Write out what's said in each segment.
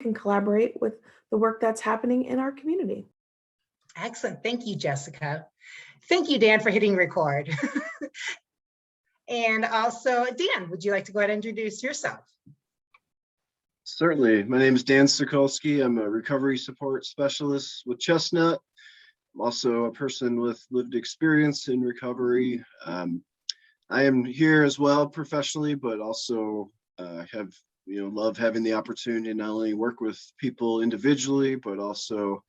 can collaborate with the work that's happening in our community. Excellent. Thank you, Jessica. Thank you, Dan, for hitting record. And also, Dan, would you like to go ahead and introduce yourself? Certainly. My name is Dan Sokulski. I'm a recovery support specialist with Chestnut. I'm also a person with lived experience in recovery. I am here as well professionally, but also love having the opportunity to not only work with people individually, but also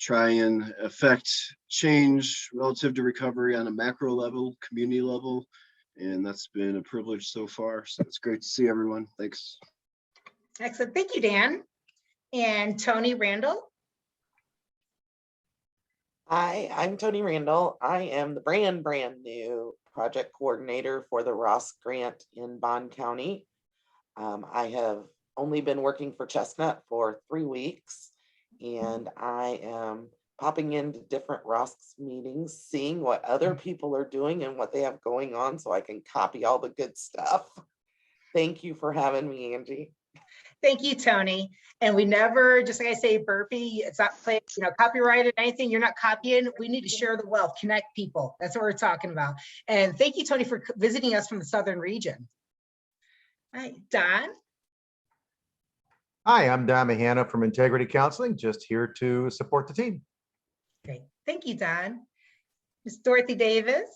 try and affect change relative to recovery on a macro level, community level. And that's been a privilege so far. So it's great to see everyone. Thanks. Excellent. Thank you, Dan. And Tony Randall. Hi, I'm Tony Randall. I am the brand new project coordinator for the ROSC grant in Bond County. I have only been working for Chestnut for 3 weeks, and I am popping into different ROSC meetings, seeing what other people are doing and what they have going on so I can copy all the good stuff. Thank you for having me, Angie. Thank you, Tony. And we never, just like I say, burpee, it's not copyrighted or anything. You're not copying. We need to share the wealth, connect people. That's what we're talking about. And thank you, Tony, for visiting us from the Southern region. All right, Don. Hi, I'm Don Mahana from Integrity Counseling, just here to support the team. Great. Thank you, Don. Ms. Dorothy Davis.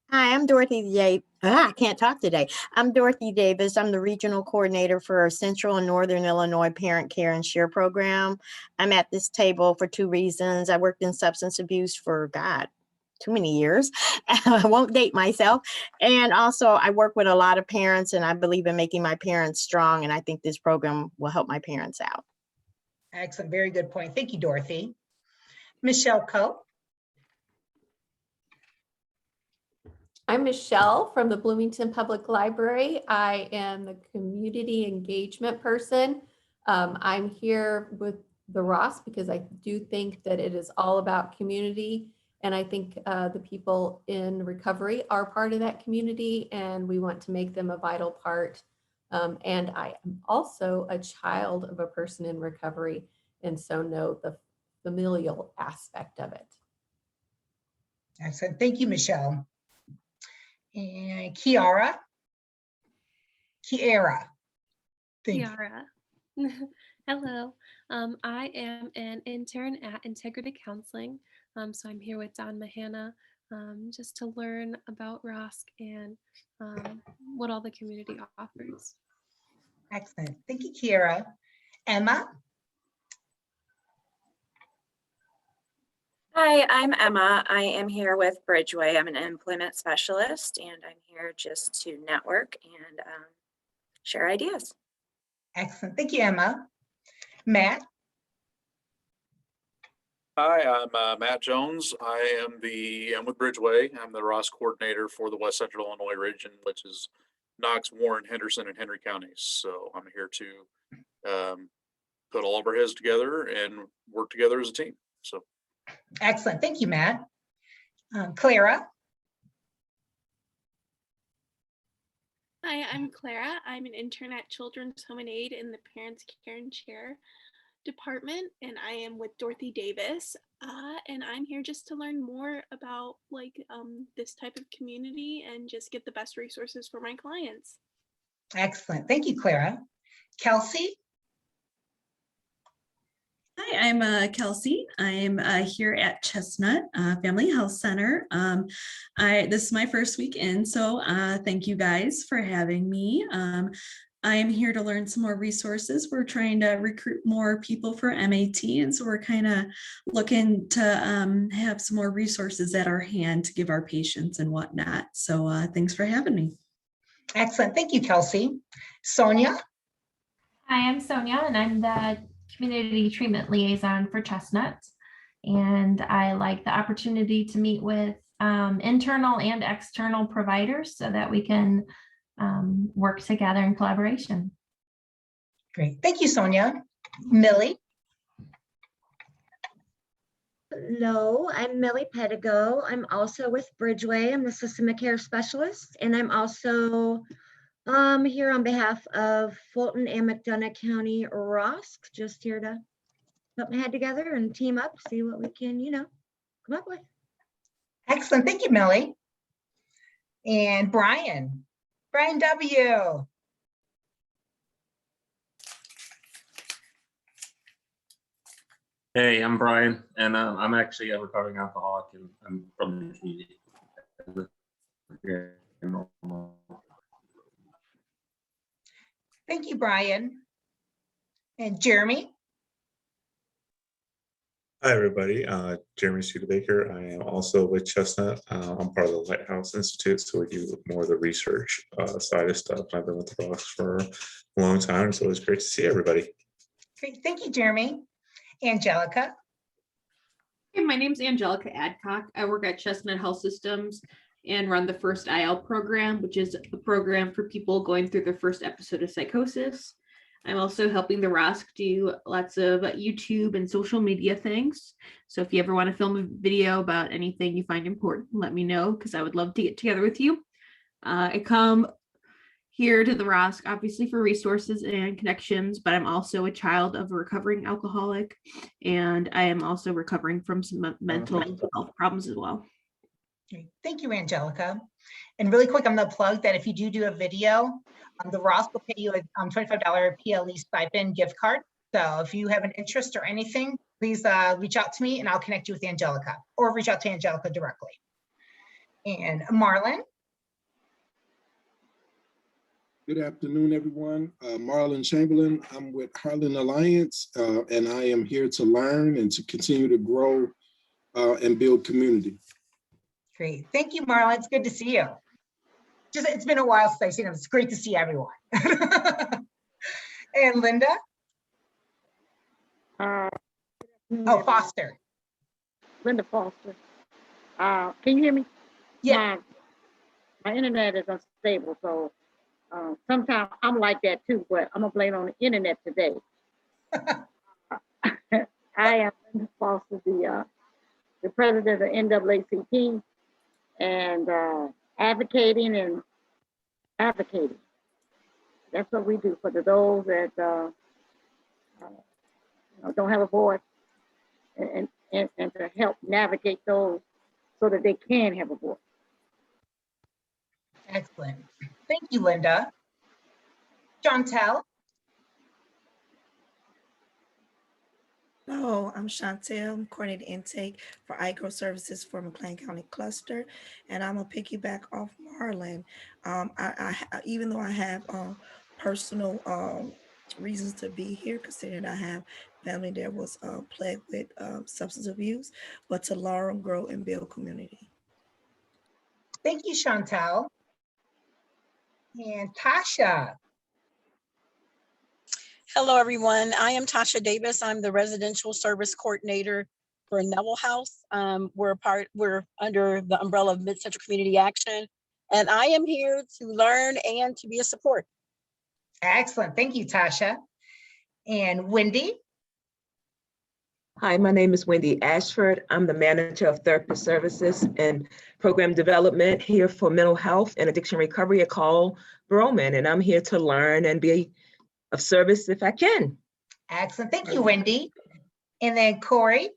Hi, I'm Dorothy Davis. I can't talk today. I'm Dorothy Davis. I'm the regional coordinator for our Central and Northern Illinois Parent Care and Share program. I'm at this table for 2 reasons. I worked in substance abuse for, too many years. I won't date myself. And also I work with a lot of parents, and I believe in making my parents strong. And I think this program will help my parents out. Excellent. Very good point. Thank you, Dorothy. Michelle Coe. I'm Michelle from the Bloomington Public Library. I am the community engagement person. I'm here with the ROSC because I do think that it is all about community. And I think the people in recovery are part of that community, and we want to make them a vital part. And I am also a child of a person in recovery, and so know the familial aspect of it. Excellent. Thank you, Michelle. And Kiara. Hello. I am an intern at Integrity Counseling. So I'm here with Don Mahana just to learn about ROSC and what all the community offers. Excellent. Thank you, Kiara. Emma. Hi, I'm Emma. I am here with Bridgeway. I'm an employment specialist, and I'm here just to network and share ideas. Excellent. Thank you, Emma. Matt. Hi, I'm Matt Jones. I'm with Bridgeway. I'm the ROSC coordinator for the West Central Illinois region, which is Knox, Warren, Henderson, and Henry counties. So I'm here to put all of our heads together and work together as a team. So. Excellent. Thank you, Matt. Clara. Hi, I'm Clara. I'm an intern at Children's Home and Aid in the Parents Care and Share department, and I am with Dorothy Davis. And I'm here just to learn more about this type of community and just get the best resources for my clients. Excellent. Thank you, Clara. Kelsey. Hi, I'm Kelsey. I'm here at Chestnut Family Health Center. This is my first week in, so thank you guys for having me. I am here to learn some more resources. We're trying to recruit more people for MAT, and so we're kind of looking to have some more resources at our hand to give our patients and whatnot. So thanks for having me. Excellent. Thank you, Kelsey. Sonia. Hi, I'm Sonia, and I'm the Community Treatment Liaison for Chestnut. And I like the opportunity to meet with internal and external providers so that we can work together in collaboration. Great. Thank you, Sonia. Millie. Hello, I'm Millie Pedigo. I'm also with Bridgeway. I'm the systemic care specialist, and I'm also Here on behalf of Fulton and McDonough County ROSC, just here to put my head together and team up, see what we can, come up with. Excellent. Thank you, Millie. And Brian W. Hey, I'm Brian, and I'm actually a recovering alcoholic, and I'm from the community. Thank you, Brian. And Jeremy. Hi, everybody. Jeremy Studebaker. I am also with Chestnut. I'm part of the Lighthouse Institute, so we do more of the research side of stuff. I've been with the ROSC for a long time, so it's great to see everybody. Great. Thank you, Jeremy. Angelica. Hey, my name's Angelica Adcock. I work at Chestnut Health Systems and run the First IL program, which is a program for people going through their first episode of psychosis. I'm also helping the ROSC do lots of YouTube and social media things. So if you ever want to film a video about anything you find important, let me know, because I would love to get together with you. I come here to the ROSC obviously for resources and connections, but I'm also a child of a recovering alcoholic, and I am also recovering from some mental health problems as well. Okay. Thank you, Angelica. And really quick, I'm going to plug that if you do a video, the ROSC will pay you a $25 PLE stipend gift card. So if you have an interest or anything, please reach out to me and I'll connect you with Angelica, or reach out to Angelica directly. And Marlon. Good afternoon, everyone. Marlon Chamberlain. I'm with Harlan Alliance, and I am here to learn and to continue to grow and build community. Great. Thank you, Marlon. It's good to see you. It's been a while since I've seen him. It's great to see everyone. And Linda? Oh, Foster. Linda Foster. Can you hear me? Yeah. My internet is unstable, so sometimes I'm like that too, but I'm gonna blame it on the internet today. I am Linda Foster, the president of NAACP, and advocating. That's what we do for those that don't have a voice, and to help navigate those so that they can have a voice. Excellent. Thank you, Linda. Chantel. Hello, I'm Chantel. I'm coordinating intake for IGRO services for McLean County Cluster, and I'm gonna piggyback off Marlon. Even though I have personal reasons to be here, considering I have family that was plagued with substance abuse, but to learn, grow, and build community. Thank you, Chantel. And Tasha. Hello, everyone. I am Tasha Davis. I'm the residential service coordinator for Neville House. We're under the umbrella of Mid-Central Community Action, and I am here to learn and to be a support. Excellent. Thank you, Tasha. And Wendy. Hi, my name is Wendy Ashford. I'm the manager of therapist services and program development here for mental health and addiction recovery at Call Broman, and I'm here to learn and be of service if I can. Excellent. Thank you, Wendy. And then Corey.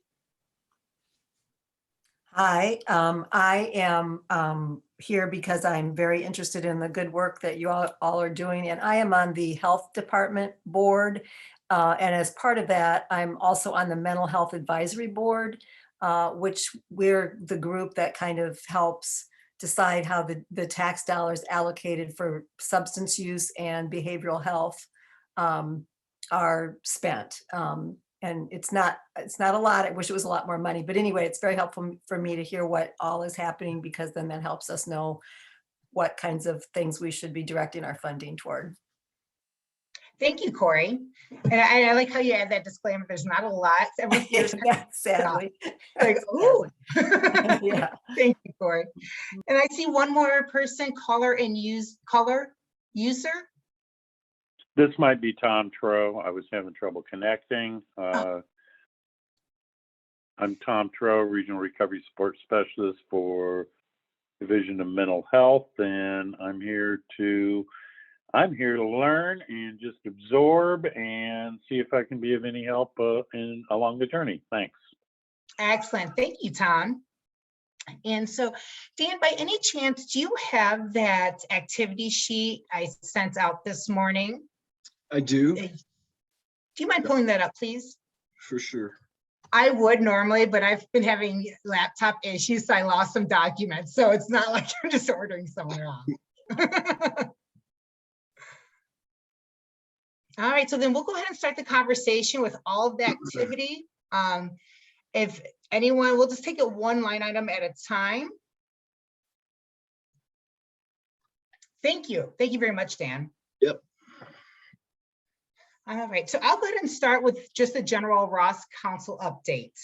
Hi, I am here because I'm very interested in the good work that you all are doing, and I am on the health department board. And as part of that, I'm also on the mental health advisory board, which we're the group that kind of helps decide how the tax dollars allocated for substance use and behavioral health are spent. And it's not a lot. I wish it was a lot more money, but anyway, it's very helpful for me to hear what all is happening, because then that helps us know what kinds of things we should be directing our funding toward. Thank you, Corey. And I like how you add that disclaimer. There's not a lot. Sadly. Like, ooh. Yeah. Thank you, Corey. And I see one more person, caller user. This might be Tom Tro. I was having trouble connecting. I'm Tom Tro, Regional Recovery Support Specialist for Division of Mental Health, and I'm here to I'm here to learn and just absorb and see if I can be of any help along the journey. Thanks. Excellent. Thank you, Tom. And so, Dan, by any chance, do you have that activity sheet I sent out this morning? I do. Do you mind pulling that up, please? For sure. I would normally, but I've been having laptop issues, so I lost some documents. So it's not like I'm just ordering somewhere off. All right, so then we'll go ahead and start the conversation with all of the activity. If anyone, we'll just take it one line item at a time. Thank you. Thank you very much, Dan. Yep. All right, so I'll go ahead and start with just the general ROSC Council updates.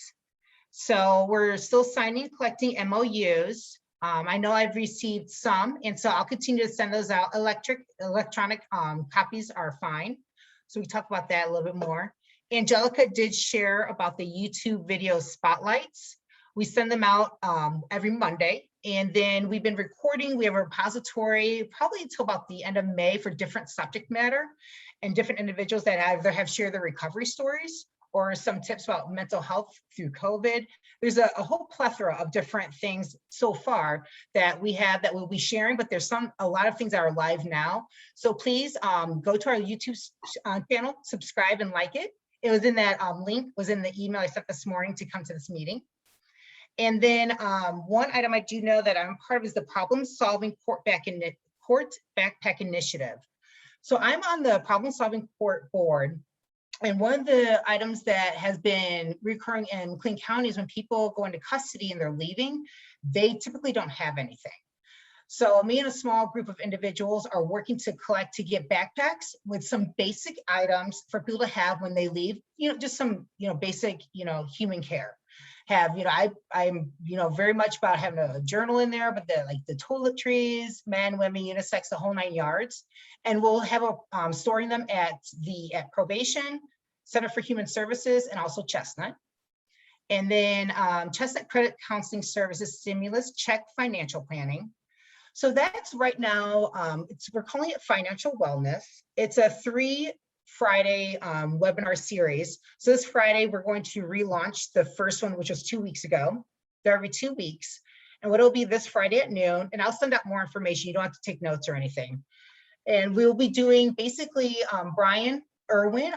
So we're still signing, collecting MOUs. I know I've received some, and so I'll continue to send those out. Electronic copies are fine. So we talk about that a little bit more. Angelica did share about the YouTube video spotlights. We send them out every Monday. And then we've been recording, we have a repository probably until about the end of May for different subject matter and different individuals that either have shared their recovery stories or some tips about mental health through COVID. There's a whole plethora of different things so far that we have that we'll be sharing, but there's a lot of things that are live now. So please go to our YouTube channel, subscribe and like it. It was in that link, was in the email I sent this morning to come to this meeting. And then one item I do know that I'm part of is the Problem Solving Court Backpack Initiative. So I'm on the Problem Solving Court Board. And one of the items that has been recurring in McLean County is when people go into custody and they're leaving, they typically don't have anything. So me and a small group of individuals are working to collect to get backpacks with some basic items for people to have when they leave, just some, basic, human care. I'm very much about having a journal in there, but the toiletries, men, women, unisex, the whole 9 yards. And we'll have storing them at probation, Center for Human Services, and also Chestnut. And then Chestnut Credit Counseling Services Stimulus Check Financial Planning. So that's right now, we're calling it Financial Wellness. It's a 3 Friday webinar series. So this Friday, we're going to relaunch the first one, which was 2 weeks ago. They're every 2 weeks. And what it'll be this Friday at noon, and I'll send out more information. You don't have to take notes or anything. And we'll be doing basically Brian Irwin,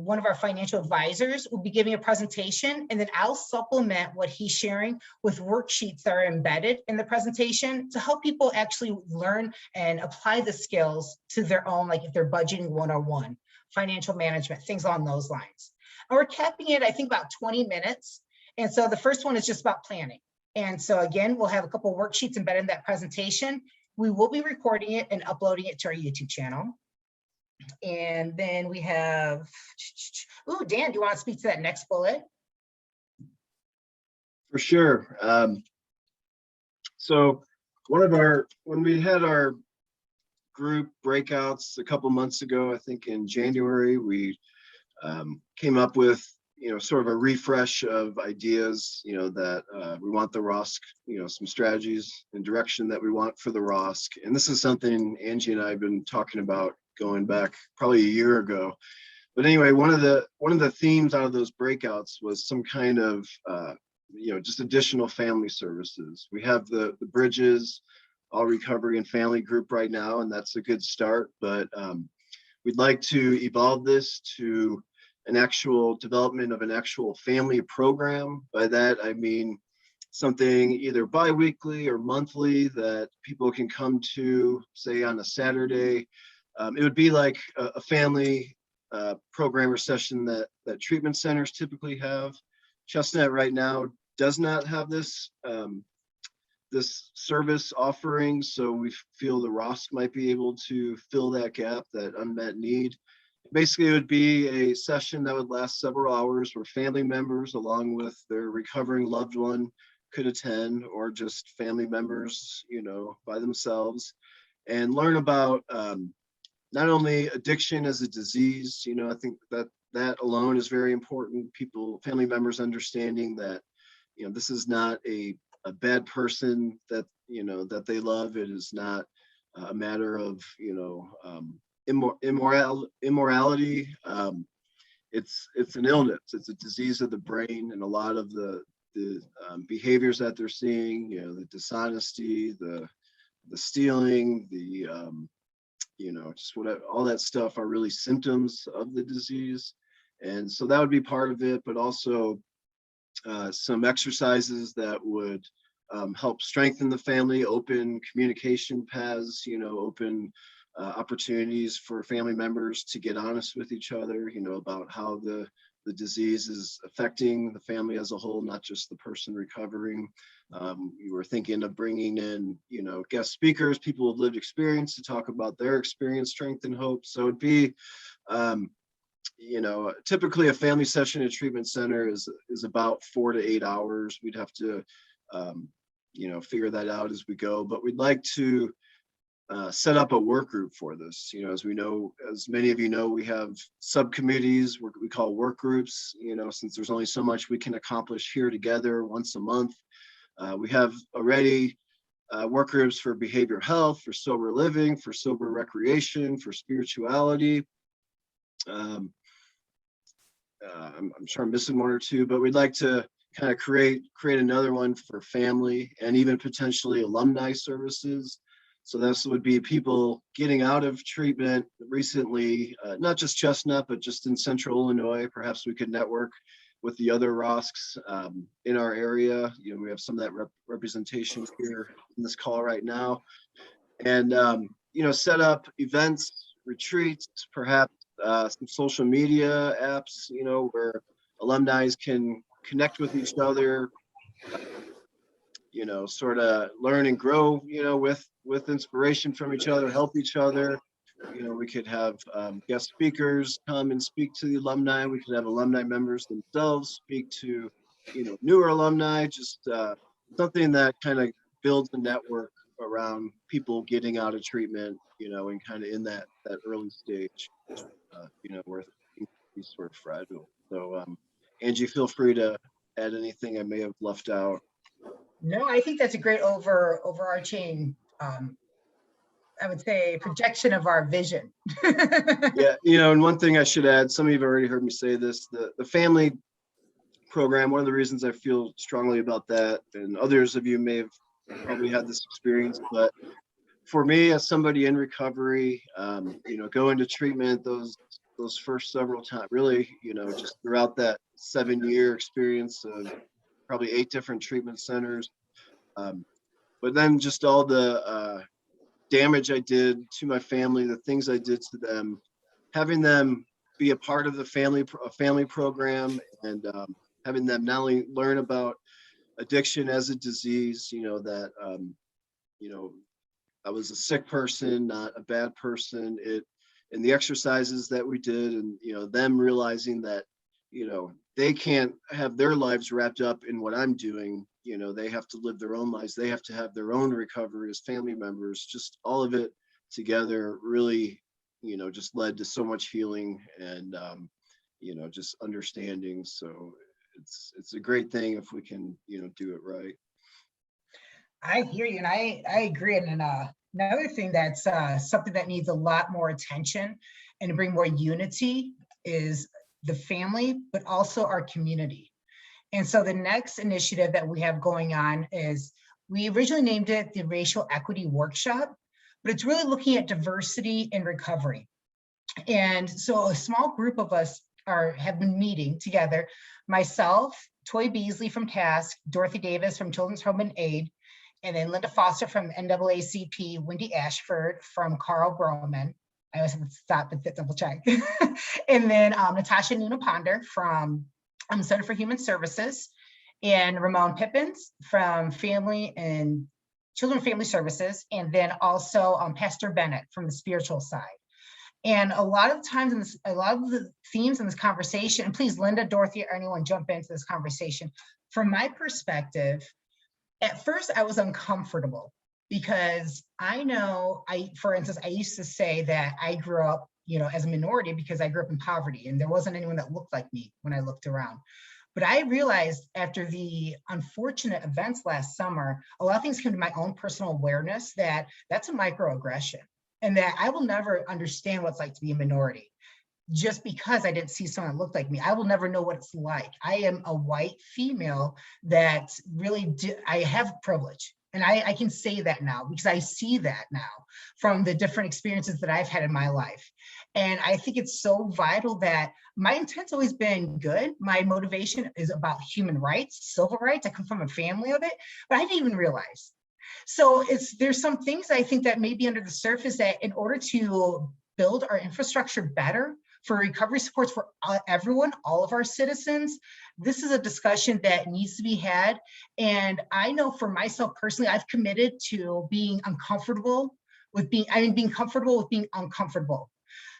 one of our financial advisors, will be giving a presentation, and then I'll supplement what he's sharing with worksheets that are embedded in the presentation to help people actually learn and apply the skills to their own, like if they're budgeting 101, financial management, things along those lines. And we're capping it, I think, about 20 minutes. And so the first one is just about planning. And so again, we'll have a couple of worksheets embedded in that presentation. We will be recording it and uploading it to our YouTube channel. And then we have, Dan, do you want to speak to that next bullet? For sure. So when we had our group breakouts a couple months ago, I think in January, we came up with, sort of a refresh of ideas, that we want the ROSC, some strategies and direction that we want for the ROSC. And this is something Angie and I have been talking about going back probably a year ago. But anyway, one of the themes out of those breakouts was some kind of, just additional family services. We have the Bridges, All Recovery and Family group right now, and that's a good start. But we'd like to evolve this to an actual development of an actual family program. By that, I mean something either bi-weekly or monthly that people can come to, say on a Saturday. It would be like a family program or session that treatment centers typically have. Chestnut right now does not have this service offering, so we feel the ROSC might be able to fill that gap, that unmet need. Basically, it would be a session that would last several hours where family members, along with their recovering loved one, could attend, or just family members, by themselves, and learn about not only addiction as a disease. I think that alone is very important. Family members understanding that, this is not a bad person that, that they love. It is not a matter of, immorality. It's an illness. It's a disease of the brain, and a lot of the behaviors that they're seeing, the dishonesty, the stealing, just all that stuff are really symptoms of the disease. And so that would be part of it, but also some exercises that would help strengthen the family, open communication paths, open opportunities for family members to get honest with each other, about how the disease is affecting the family as a whole, not just the person recovering. You were thinking of bringing in, guest speakers, people with lived experience to talk about their experience, strength, and hope. So it'd be, typically a family session at a treatment center is about 4 to 8 hours. We'd have to, figure that out as we go, but we'd like to set up a work group for this. As we know, as many of you know, we have subcommittees we call work groups, since there's only so much we can accomplish here together once a month. We have already work groups for behavioral health, for sober living, for sober recreation, for spirituality. I'm sure I'm missing one or two, but we'd like to kind of create another one for family and even potentially alumni services. So this would be people getting out of treatment recently, not just Chestnut, but just in Central Illinois. Perhaps we could network with the other ROSCs in our area. We have some of that representation here in this call right now. And, set up events, retreats, perhaps some social media apps, where alumni can connect with each other, sort of learn and grow, with inspiration from each other, help each other. We could have guest speakers come and speak to the alumni. We could have alumni members themselves speak to, newer alumni, just something that kind of builds a network around people getting out of treatment, and kind of in that early stage, where he's sort of fragile. So Angie, feel free to add anything I may have left out. No, I think that's a great overarching, I would say, projection of our vision. Yeah, and one thing I should add, some of you have already heard me say this, the family program, one of the reasons I feel strongly about that, and others of you may have probably had this experience, but for me, as somebody in recovery, going to treatment those first several times, really, just throughout that 7-year experience of probably 8 different treatment centers, but then just all the damage I did to my family, the things I did to them, having them be a part of the family program, and having them not only learn about addiction as a disease, that I was a sick person, not a bad person. And the exercises that we did, and them realizing that they can't have their lives wrapped up in what I'm doing. They have to live their own lives. They have to have their own recovery as family members. Just all of it together really, just led to so much healing and, just understanding. So it's a great thing if we can, do it right. I hear you, and I agree. And another thing that's something that needs a lot more attention and to bring more unity is the family, but also our community. And so the next initiative that we have going on is, we originally named it the Racial Equity Workshop, but it's really looking at diversity in recovery. And so a small group of us have been meeting together, myself, Toy Beasley from TASC, Dorothy Davis from Children's Home and Aid, and then Linda Foster from NAACP, Wendy Ashford from Carl Broman. I always have to stop and double check. And then Natasha Nuna Ponder from Center for Human Services, and Ramon Pippins from Family and Children Family Services, and then also Pastor Bennett from the spiritual side. And a lot of times, a lot of the themes in this conversation, and please, Linda, Dorothy, or anyone jump into this conversation. From my perspective, at first I was uncomfortable because for instance, I used to say that I grew up, as a minority because I grew up in poverty and there wasn't anyone that looked like me when I looked around. But I realized after the unfortunate events last summer, a lot of things came to my own personal awareness that that's a microaggression. and that I will never understand what it's like to be a minority. Just because I didn't see someone that looked like me, I will never know what it's like. I am a white female that really I have privilege. And I can say that now because I see that now from the different experiences that I've had in my life. And I think it's so vital that my intent's always been good. My motivation is about human rights, civil rights. I come from a family of it, but I didn't even realize. So there's some things I think that may be under the surface that in order to build our infrastructure better, for recovery supports for everyone, all of our citizens, this is a discussion that needs to be had. And I know for myself personally, I've committed to being uncomfortable with being comfortable with being uncomfortable.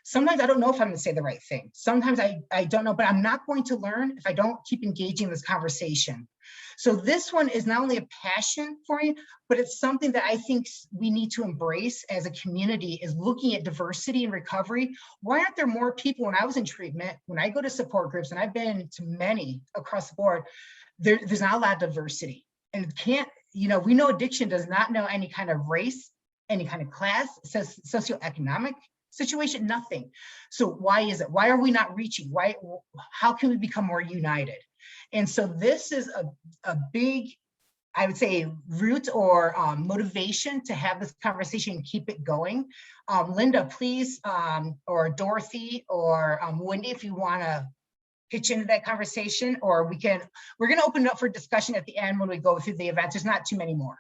Sometimes I don't know if I'm going to say the right thing. Sometimes I don't know, but I'm not going to learn if I don't keep engaging in this conversation. So this one is not only a passion for me, but it's something that I think we need to embrace as a community, is looking at diversity in recovery. Why aren't there more people? When I was in treatment, when I go to support groups, and I've been to many across the board, there's not a lot of diversity. And it can't, we know addiction does not know any kind of race, any kind of class, socioeconomic situation, nothing. So why is it? Why are we not reaching? How can we become more united? And so this is a big, I would say, root or motivation to have this conversation and keep it going. Linda, please, or Dorothy or Wendy, if you want to pitch into that conversation, or we're going to open it up for discussion at the end when we go through the events. There's not too many more.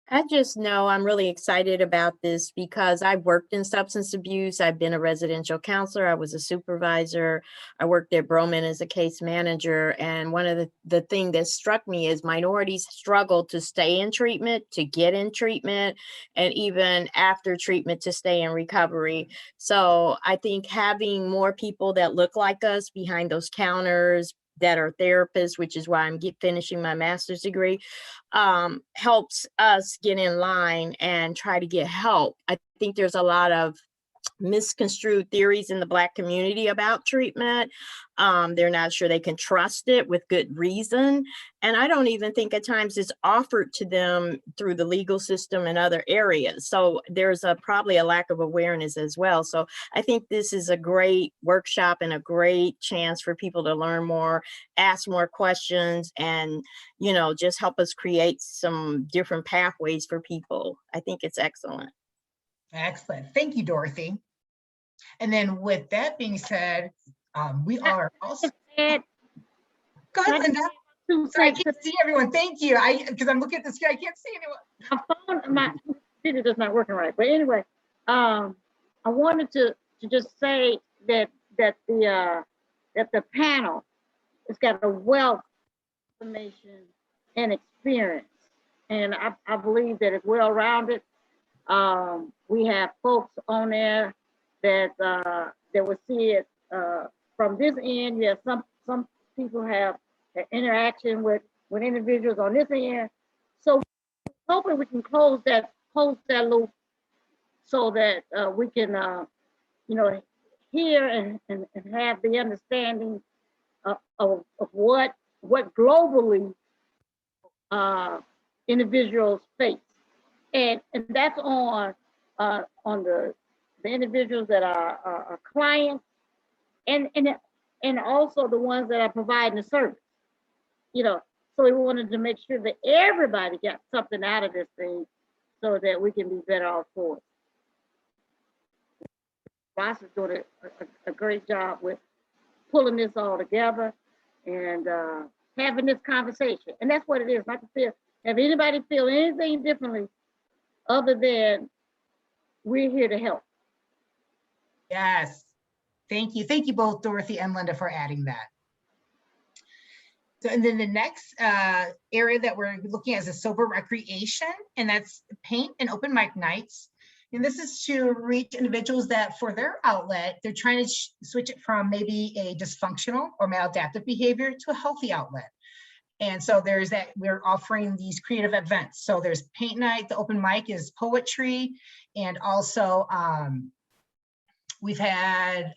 I just know I'm really excited about this because I've worked in substance abuse. I've been a residential counselor. I was a supervisor. I worked at Broman as a case manager. And one of the thing that struck me is minorities struggle to stay in treatment, to get in treatment, and even after treatment to stay in recovery. So I think having more people that look like us behind those counters, that are therapists, which is why I'm finishing my master's degree, helps us get in line and try to get help. I think there's a lot of misconstrued theories in the Black community about treatment. They're not sure they can trust it with good reason. And I don't even think at times it's offered to them through the legal system and other areas. So there's probably a lack of awareness as well. So I think this is a great workshop and a great chance for people to learn more, ask more questions, and, just help us create some different pathways for people. I think it's excellent. Excellent. Thank you, Dorothy. And then with that being said, we are also. Go ahead, Linda. Sorry, I can't see everyone. Thank you. Because I'm looking at the screen, I can't see anyone. My computer is not working right. But anyway, I wanted to just say that the panel has got a wealth of information and experience, and I believe that it's well-rounded. We have folks on there that will see it from this end. Yeah, some people have interaction with individuals on this end. So hopefully we can close that loop so that we can hear and have the understanding of what globally individuals face. And that's on the individuals that are clients and also the ones that are providing the service. So we wanted to make sure that everybody got something out of this thing so that we can be better off for it. Ross is doing a great job with pulling this all together and having this conversation. And that's what it is, not to have anybody feel anything differently other than we're here to help. Yes. Thank you. Thank you both, Dorothy and Linda, for adding that. So, and then the next area that we're looking at is a sober recreation, and that's paint and open mic nights. And this is to reach individuals that for their outlet, they're trying to switch it from maybe a dysfunctional or maladaptive behavior to a healthy outlet. And so there's that, we're offering these creative events. So there's paint night, the open mic is poetry, and also We've had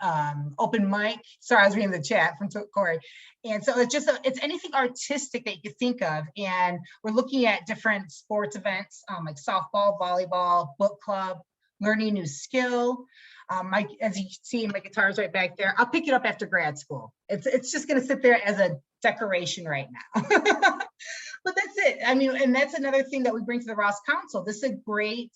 open mic. Sorry, I was reading the chat from Corey. And so it's just, it's anything artistic that you could think of. And we're looking at different sports events like softball, volleyball, book club, learning a new skill. Mike, as you see, my guitar's right back there. I'll pick it up after grad school. It's just gonna sit there as a decoration right now. But that's it. I mean, and that's another thing that we bring to the ROSC Council. This is a great,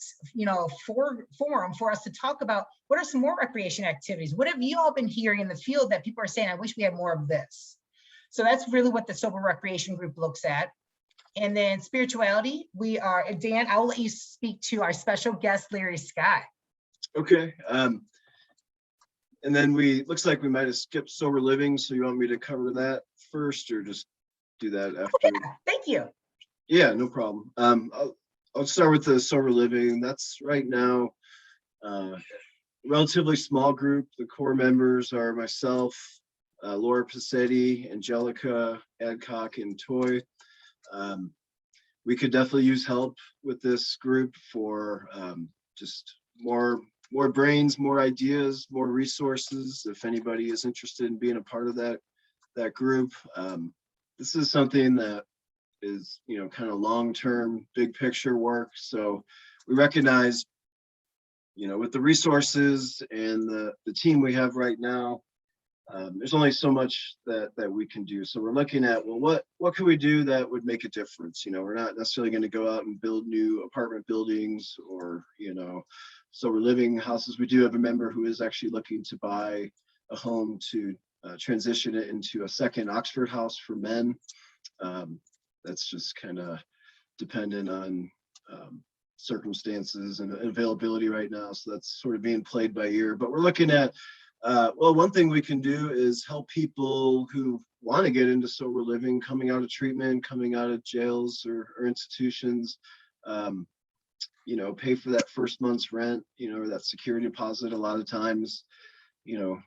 forum for us to talk about what are some more recreation activities. What have you all been hearing in the field that people are saying, I wish we had more of this? So that's really what the Sober Recreation Group looks at. And then spirituality, we are, Dan, I'll let you speak to our special guest, Larry Scott. Okay. And then looks like we might have skipped sober living. So you want me to cover that first or just do that after? Oh, yeah, thank you. Yeah, no problem. I'll start with the sober living. That's right now a relatively small group. The core members are myself, Laura Passetti, Angelica, Adcock, and Toy. We could definitely use help with this group for just more brains, more ideas, more resources. If anybody is interested in being a part of that group, this is something that is, kind of long-term, big picture work. So we recognize, with the resources and the team we have right now, there's only so much that we can do. So we're looking at, well, what can we do that would make a difference? We're not necessarily going to go out and build new apartment buildings or, sober living houses. We do have a member who is actually looking to buy a home to transition it into a second Oxford house for men. That's just kind of dependent on circumstances and availability right now. So that's sort of being played by ear. But we're looking at, one thing we can do is help people who want to get into sober living, coming out of treatment, coming out of jails or institutions, pay for that first month's rent, or that security deposit. A lot of times,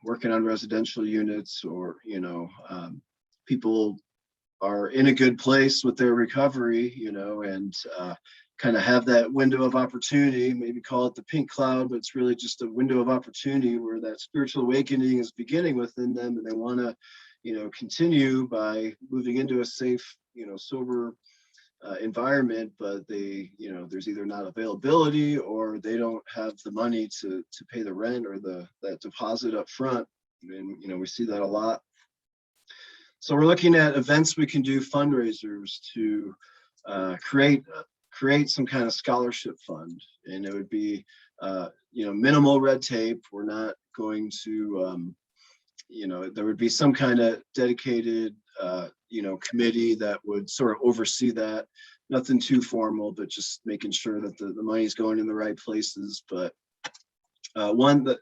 working on residential units or, people are in a good place with their recovery, and kind of have that window of opportunity, maybe call it the pink cloud, but it's really just a window of opportunity where that spiritual awakening is beginning within them, and they want to, continue by moving into a safe, sober environment, but they, there's either not availability or they don't have the money to pay the rent or that deposit up front. And, we see that a lot. So we're looking at events we can do, fundraisers to create some kind of scholarship fund. And it would be, minimal red tape. We're not going to, there would be some kind of dedicated, committee that would sort of oversee that. Nothing too formal, but just making sure that the money's going in the right places. But the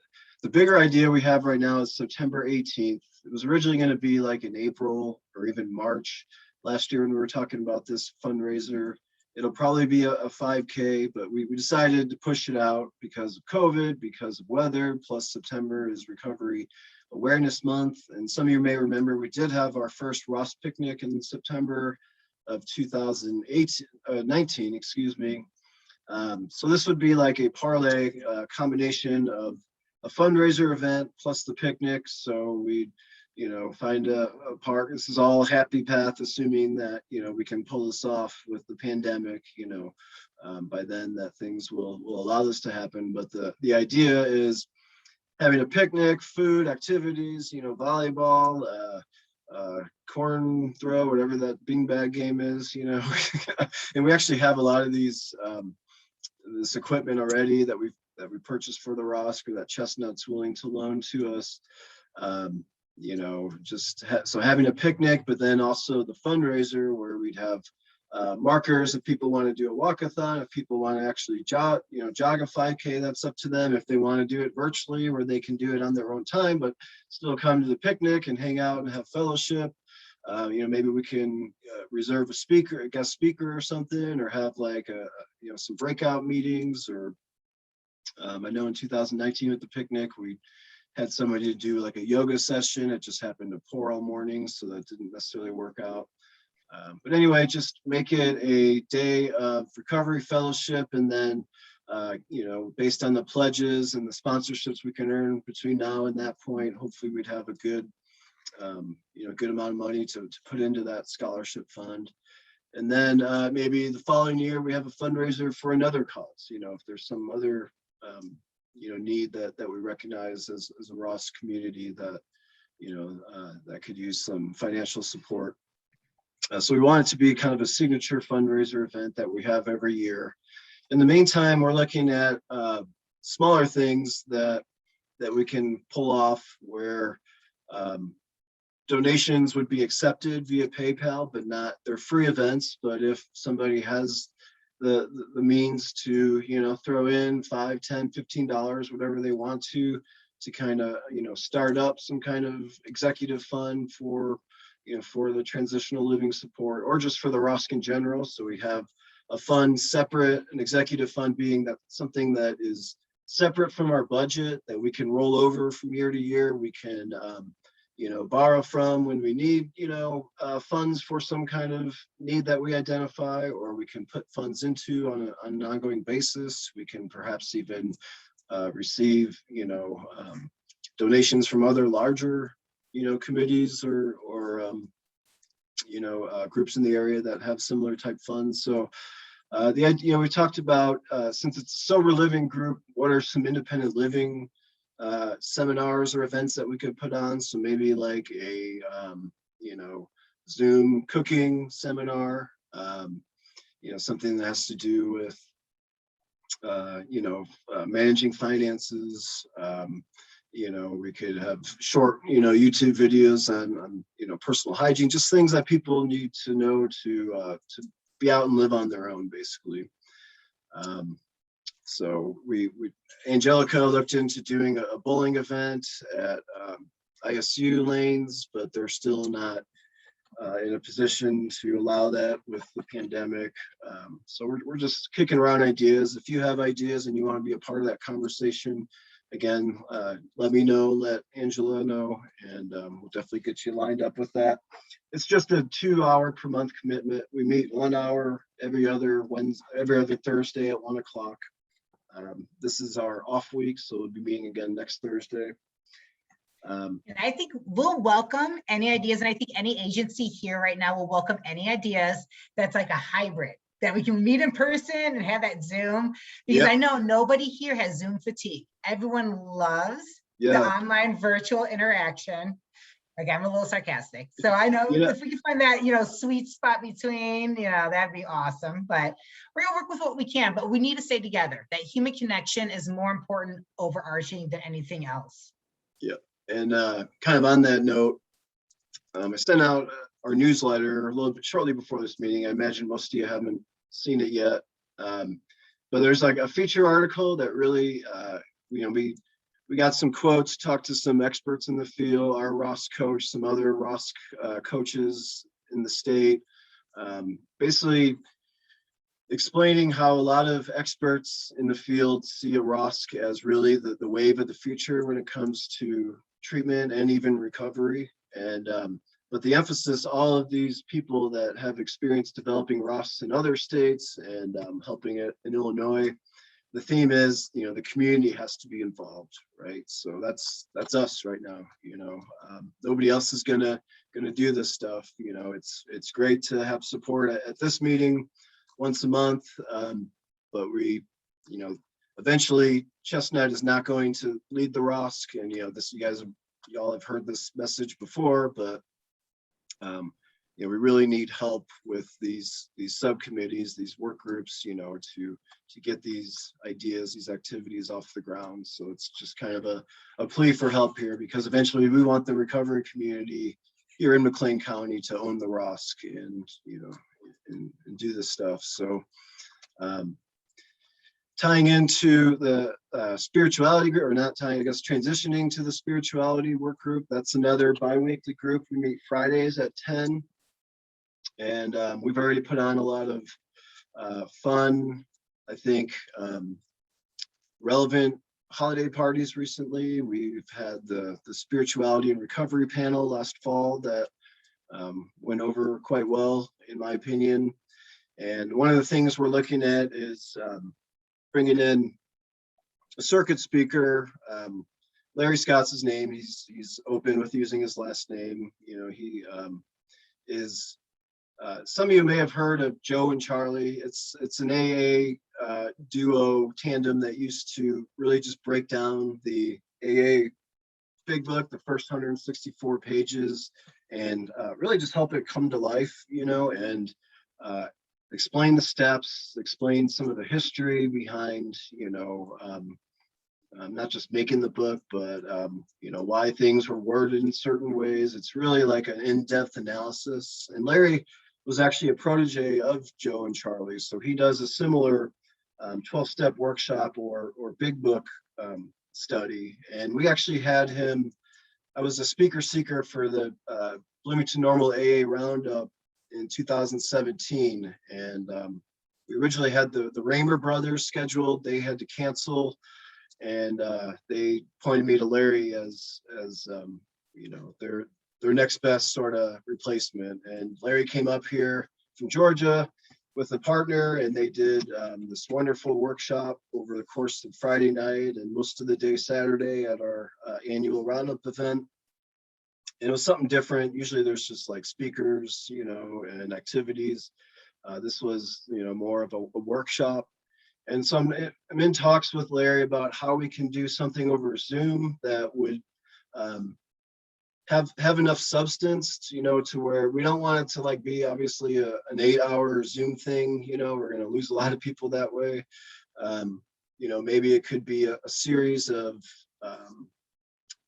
bigger idea we have right now is September 18th. It was originally going to be like in April or even March last year when we were talking about this fundraiser. It'll probably be a 5K, but we decided to push it out because of COVID, because of weather, plus September is Recovery Awareness Month. And some of you may remember we did have our first ROSC picnic in September of 2019, excuse me. So this would be like a parlay combination of a fundraiser event plus the picnic. So we'd, find a park. This is all happy path, assuming that, we can pull this off with the pandemic, by then that things will allow this to happen. But the idea is having a picnic, food, activities, volleyball, corn throw, whatever that beanbag game is, and we actually have a lot of these, this equipment already that we purchased for the ROSC or that Chestnut's willing to loan to us. So having a picnic, but then also the fundraiser where we'd have markers if people want to do a walkathon, if people want to actually jog a 5K, that's up to them. If they want to do it virtually where they can do it on their own time, but still come to the picnic and hang out and have fellowship. Maybe we can reserve a guest speaker or something, or have like some breakout meetings. Or I know in 2019 at the picnic, we had somebody to do like a yoga session. It just happened to pour all morning, so that didn't necessarily work out. But anyway, just make it a day of recovery fellowship, and then you know, based on the pledges and the sponsorships we can earn between now and that point, hopefully we'd have a good, you know, good amount of money to put into that scholarship fund. And then maybe the following year we have a fundraiser for another cause. You know, if there's some other, you know, need that we recognize as a ROSC community that, you know, that could use some financial support. So we want it to be kind of a signature fundraiser event that we have every year. In the meantime, we're looking at smaller things that we can pull off where donations would be accepted via PayPal, but not, they're free events. But if somebody has the means to, you know, throw in $5, $10, $15, whatever they want to kind of, you know, start up some kind of executive fund for, you know, for the transitional living support, or just for the ROSC in general. So we have a fund separate, an executive fund being that something that is separate from our budget that we can roll over from year to year. We can, you know, borrow from when we need, you know, funds for some kind of need that we identify, or we can put funds into on an ongoing basis. We can perhaps even receive, you know, donations from other larger, you know, committees or you know, groups in the area that have similar type funds. So the idea, you know, we talked about, since it's a sober living group, what are some independent living seminars or events that we could put on? So maybe like a, you know, Zoom cooking seminar, you know, something that has to do with, you know, managing finances. You know, we could have short, you know, YouTube videos on, you know, personal hygiene, just things that people need to know to be out and live on their own, basically. So Angelica looked into doing a bowling event at ISU lanes, but they're still not in a position to allow that with the pandemic. So we're just kicking around ideas. If you have ideas and you want to be a part of that conversation, again, let me know, let Angela know, and we'll definitely get you lined up with that. It's just a 2-hour per month commitment. We meet 1 hour every other Thursday at 1 o'clock. This is our off week, so we'll be meeting again next Thursday. And I think we'll welcome any ideas, and I think any agency here right now will welcome any ideas that's like a hybrid, that we can meet in person and have that Zoom, because I know nobody here has Zoom fatigue. Everyone loves the online virtual interaction. Like, I'm a little sarcastic. So I know if we can find that, you know, sweet spot between, you know, that'd be awesome. But we're gonna work with what we can, but we need to stay together. That human connection is more important, overarching than anything else. Yeah, and kind of on that note, I sent out our newsletter a little bit shortly before this meeting. I imagine most of you haven't seen it yet, but there's like a feature article that really, you know, we got some quotes, talked to some experts in the field, our ROSC coach, some other ROSC coaches in the state, basically explaining how a lot of experts in the field see a ROSC as really the wave of the future when it comes to treatment and even recovery. And but the emphasis, all of these people that have experience developing ROSCs in other states and helping it in Illinois, the theme is, you know, the community has to be involved, right? So that's us right now. You know, nobody else is gonna do this stuff. You know, it's great to have support at this meeting once a month, but we, you know, eventually Chestnut is not going to lead the ROSC, and you know, this, y'all have heard this message before, but you know, we really need help with these subcommittees, these work groups, you know, to get these ideas, these activities off the ground. So it's just kind of a plea for help here, because eventually we want the recovery community here in McLean County to own the ROSC and, you know, and do this stuff. So tying into the spirituality group, or not tying, I guess, transitioning to the spirituality work group, that's another bi-weekly group. We meet Fridays at 10. And we've already put on a lot of fun, I think, relevant holiday parties recently. We've had the spirituality and recovery panel last fall that went over quite well, in my opinion. And one of the things we're looking at is bringing in a circuit speaker. Larry Scott's his name. He's open with using his last name. You know, he is. Some of you may have heard of Joe and Charlie. It's an AA duo tandem that used to really just break down the AA big book, the first 164 pages, and really just help it come to life, you know, and explain the steps, explain some of the history behind, you know, not just making the book, but you know, why things were worded in certain ways. It's really like an in-depth analysis. And Larry was actually a protege of Joe and Charlie, so he does a similar 12-step workshop or big book study. And we actually had him. I was a speaker seeker for the Bloomington Normal AA Roundup in 2017, and we originally had the Raymer brothers scheduled. They had to cancel, and they pointed me to Larry as you know, their next best sort of replacement. And Larry came up here from Georgia with a partner, and they did this wonderful workshop over the course of Friday night and most of the day Saturday at our annual roundup event. And it was something different. Usually there's just like speakers, you know, and activities. This was, you know, more of a workshop. And so I'm in talks with Larry about how we can do something over Zoom that would have enough substance, you know, to where we don't want it to like be obviously an 8-hour Zoom thing. You know, we're going to lose a lot of people that way. You know, maybe it could be a series of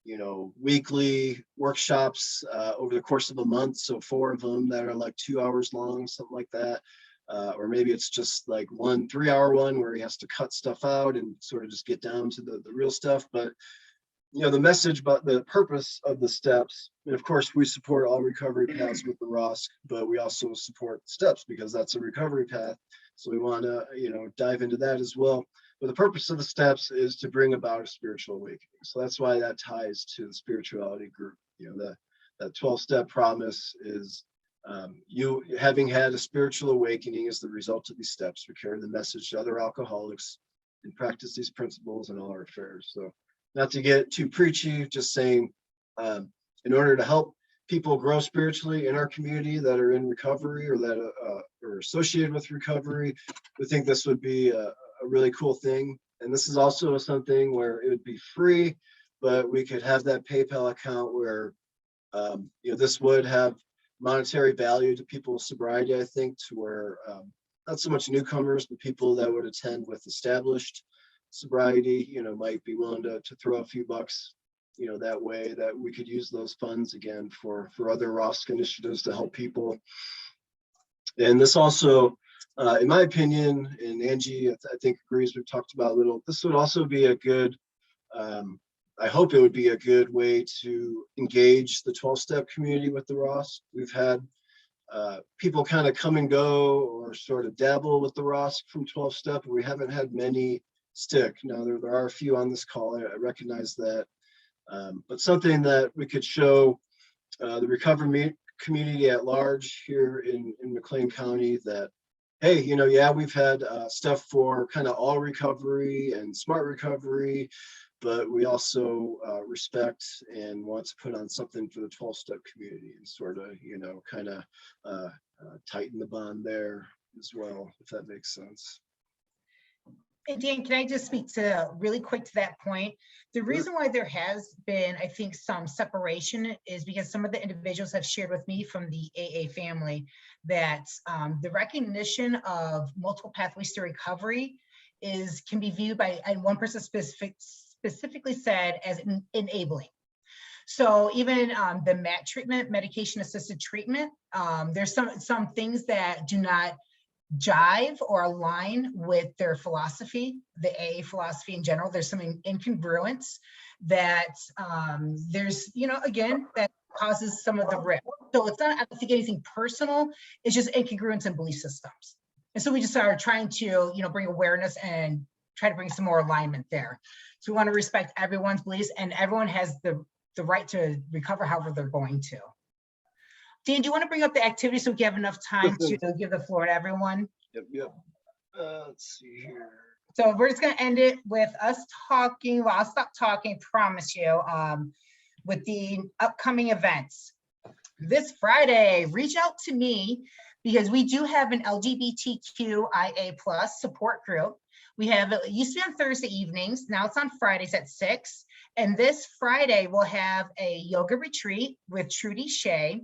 you know, weekly workshops over the course of a month. So 4 of them that are like 2 hours long, something like that. Or maybe it's just like 1 3-hour one where he has to cut stuff out and sort of just get down to the real stuff. But, you know, the message about the purpose of the steps, and of course we support all recovery paths with the ROSC, but we also support steps because that's a recovery path. So we want to, you know, dive into that as well. But the purpose of the steps is to bring about a spiritual awakening. So that's why that ties to the spirituality group. You know, that 12-step promise is you having had a spiritual awakening as the result of these steps. We carry the message to other alcoholics and practice these principles in all our affairs. So not to get too preachy, just saying in order to help people grow spiritually in our community that are in recovery or that are associated with recovery, we think this would be a really cool thing. And this is also something where it would be free, but we could have that PayPal account where you know, this would have monetary value to people's sobriety, I think, to where not so much newcomers, but people that would attend with established sobriety, you know, might be willing to throw a few bucks, you know, that way, that we could use those funds again for other ROSC initiatives to help people. And this also, in my opinion, and Angie, I think agrees, we've talked about a little, this would also be a good, I hope it would be a good way to engage the 12-step community with the ROSC. We've had people kind of come and go or sort of dabble with the ROSC from 12-step, but we haven't had many stick. Now, there are a few on this call, I recognize that, but something that we could show the recovery community at large here in McLean County that, hey, you know, yeah, we've had stuff for kind of all recovery and smart recovery, but we also respect and want to put on something for the 12-step community and sort of, you know, kind of tighten the bond there as well, if that makes sense. And Dan, can I just speak to really quick to that point? The reason why there has been, I think, some separation is because some of the individuals have shared with me from the AA family that the recognition of multiple pathways to recovery can be viewed by, and one person specifically said, as enabling. So even the MAT treatment, medication assisted treatment, there's some things that do not jive or align with their philosophy, the AA philosophy in general. There's some incongruence that there's, you know, again, that causes some of the rift. So it's not, I don't think, anything personal, it's just incongruence in belief systems. And so we just are trying to, you know, bring awareness and try to bring some more alignment there. So we want to respect everyone's beliefs, and everyone has the right to recover however they're going to. Dan, do you want to bring up the activity so we have enough time to give the floor to everyone? Yep. Let's see here. So we're just gonna end it with us talking, well, I'll stop talking, promise you, with the upcoming events. This Friday, reach out to me because we do have an LGBTQIA+ support group. We have, it used to be on Thursday evenings, now it's on Fridays at 6. And this Friday, we'll have a yoga retreat with Trudy Shea.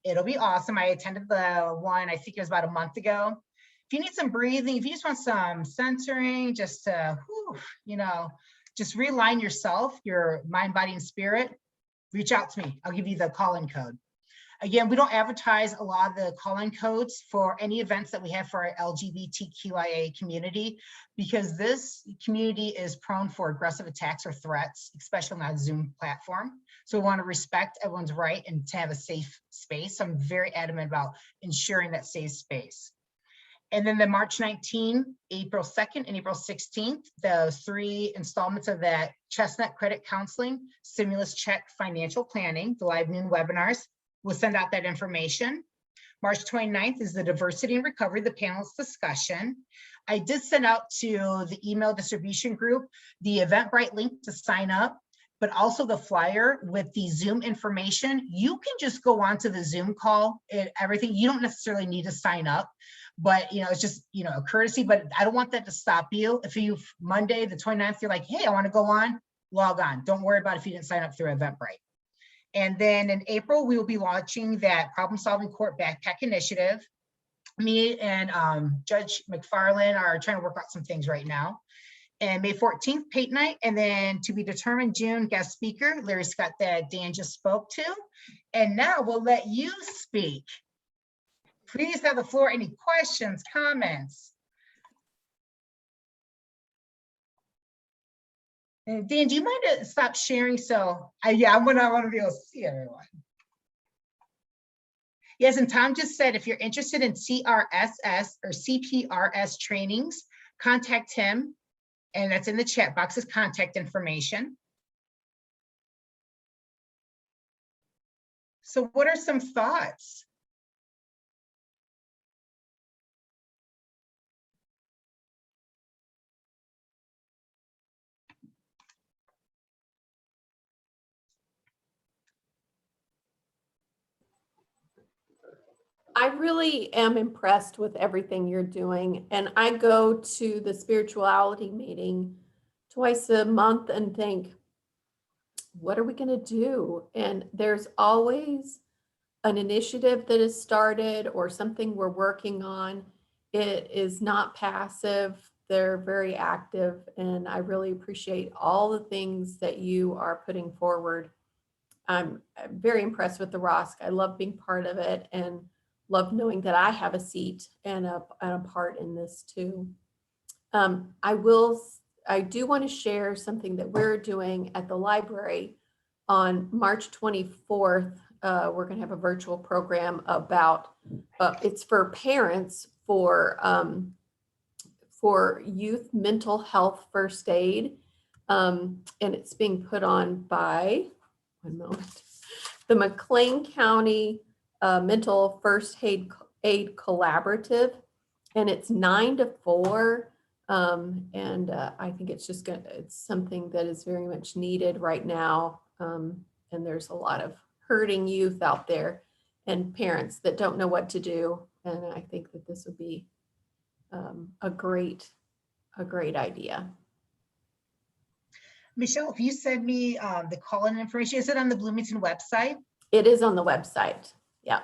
It'll be awesome. I attended the one, I think it was about a month ago. If you need some breathing, if you just want some centering, just to, you know, just realign yourself, your mind, body, and spirit, reach out to me. I'll give you the call-in code. Again, we don't advertise a lot of the call-in codes for any events that we have for our LGBTQIA community, because this community is prone for aggressive attacks or threats, especially on that Zoom platform. So we want to respect everyone's right and to have a safe space. So I'm very adamant about ensuring that safe space. And then the March 19, April 2nd, and April 16th, those 3 installments of that Chestnut Credit Counseling, Stimulus Check Financial Planning, the live noon webinars. We'll send out that information. March 29th is the Diversity and Recovery, the panelist discussion. I did send out to the email distribution group the Eventbrite link to sign up, but also the flyer with the Zoom information. You can just go onto the Zoom call and everything. You don't necessarily need to sign up, but you know, it's just, you know, a courtesy, but I don't want that to stop you. If you, Monday, the 29th, you're like, hey, I want to go on, log on. Don't worry about if you didn't sign up through Eventbrite. And then in April, we will be launching that Problem Solving Court Backpack Initiative. Me and Judge McFarland are trying to work out some things right now. And May 14th, Pate Night, and then to be determined June guest speaker, Larry Scott that Dan just spoke to. And now we'll let you speak. Please have the floor. Any questions, comments? And Dan, do you mind to stop sharing? So yeah, I want to be able to see everyone. Yes, and Tom just said, if you're interested in CRSS or CPRS trainings, contact him. And that's in the chat box, his contact information. So what are some thoughts? I really am impressed with everything you're doing. And I go to the spirituality meeting twice a month and think, what are we going to do? And there's always an initiative that is started or something we're working on. It is not passive. They're very active. And I really appreciate all the things that you are putting forward. I'm very impressed with the ROSC. I love being part of it and love knowing that I have a seat and a part in this too. I do want to share something that we're doing at the library on March 24th. We're going to have a virtual program about, it's for parents for youth mental health first aid. And it's being put on by, one moment, the McLean County Mental First Aid Collaborative, and it's 9 to 4. I think it's just it's something that is very much needed right now. And there's a lot of hurting youth out there and parents that don't know what to do. And I think that this would be a great idea. Michelle, if you send me the call-in information, is it on the Bloomington website? It is on the website. Yeah.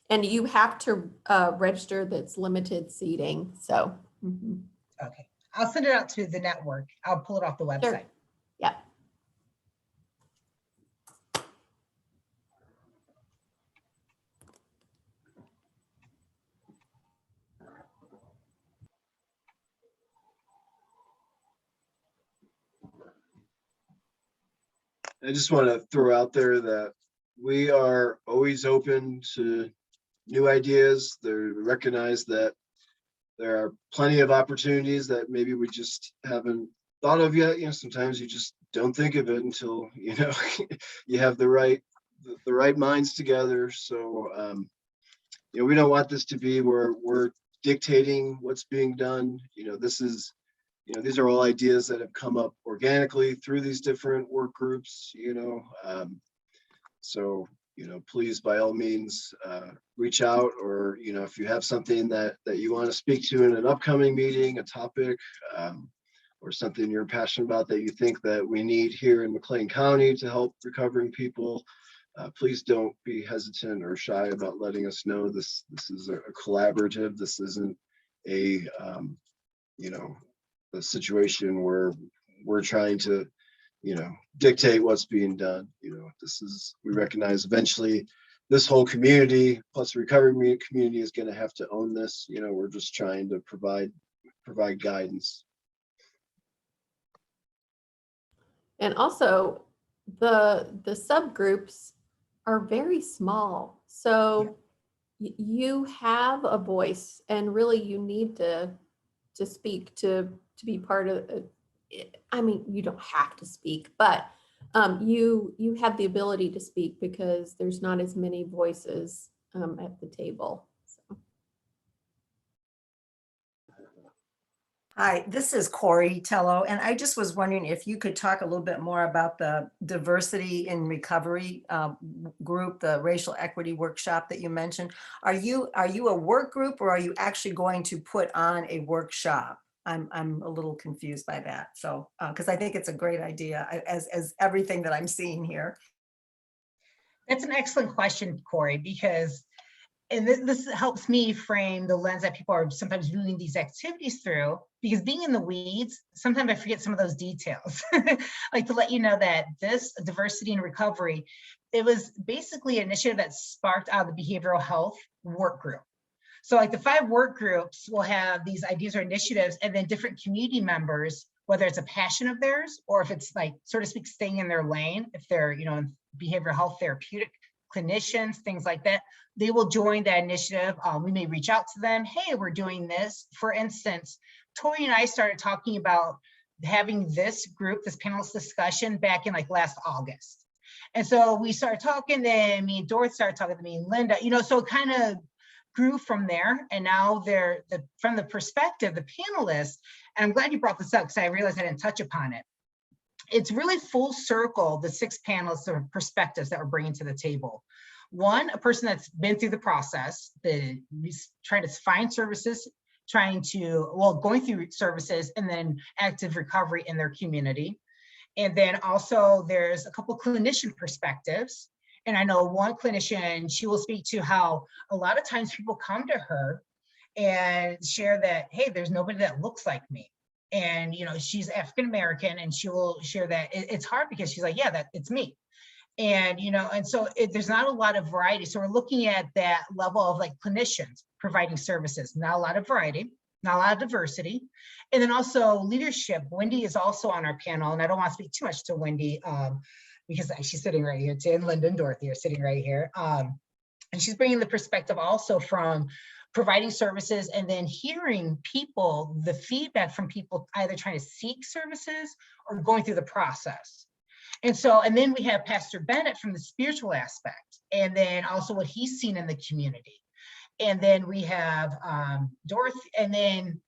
And you have to register. That's limited seating. So. Okay. I'll send it out to the network. I'll pull it off the website. Sure. Yeah. I just want to throw out there that we are always open to new ideas. We recognize that there are plenty of opportunities that maybe we just haven't thought of yet. You know, sometimes you just don't think of it until, you know, you have the right minds together. So, you know, we don't want this to be where we're dictating what's being done. You know, this is you know, these are all ideas that have come up organically through these different work groups, you know. So, you know, please, by all means, reach out, or, you know, if you have something that you want to speak to in an upcoming meeting, a topic, or something you're passionate about that you think that we need here in McLean County to help recovering people, please don't be hesitant or shy about letting us know. This is a collaborative. This isn't a, you know, a situation where we're trying to, you know, dictate what's being done. You know, we recognize eventually this whole community plus the recovery community is going to have to own this. You know, we're just trying to provide guidance. And also the subgroups are very small. So you have a voice, and really you need to speak to be part of it. I mean, you don't have to speak, but you have the ability to speak because there's not as many voices at the table. So. Hi, this is Corey Tello, and I just was wondering if you could talk a little bit more about the diversity in recovery group, the racial equity workshop that you mentioned. Are you a work group, or are you actually going to put on a workshop? I'm a little confused by that. So, because I think it's a great idea, as everything that I'm seeing here. That's an excellent question, Corey, because, and this helps me frame the lens that people are sometimes viewing these activities through, because being in the weeds, sometimes I forget some of those details. Like to let you know that this diversity and recovery, it was basically an initiative that sparked out of the behavioral health work group. So like the 5 work groups will have these ideas or initiatives, and then different community members, whether it's a passion of theirs, or if it's like, so to speak, staying in their lane, if they're, you know, in behavioral health therapeutic clinicians, things like that, they will join that initiative. We may reach out to them. Hey, we're doing this. For instance, Tori and I started talking about having this group, this panelist discussion back in like last August. And so we started talking, then me and Dorothy started talking to me and Linda, you know, so it kind of grew from there. And now they're from the perspective, the panelists, and I'm glad you brought this up because I realized I didn't touch upon it. It's really full circle, the 6 panelists or perspectives that we're bringing to the table. One, a person that's been through the process, trying to find services, going through services, and then active recovery in their community. And then also there's a couple clinician perspectives. And I know one clinician, she will speak to how a lot of times people come to her and share that, hey, there's nobody that looks like me. And, you know, she's African-American, and she will share that it's hard because she's like, yeah, that it's me. And, you know, and so there's not a lot of variety. So we're looking at that level of like clinicians providing services, not a lot of variety, not a lot of diversity. And then also leadership. Wendy is also on our panel, and I don't want to speak too much to Wendy because she's sitting right here too, and Linda and Dorothy are sitting right here. And she's bringing the perspective also from providing services and then hearing people, the feedback from people either trying to seek services or going through the process. And so, and then we have Pastor Bennett from the spiritual aspect, and then also what he's seen in the community. And then we have Dorothy, and then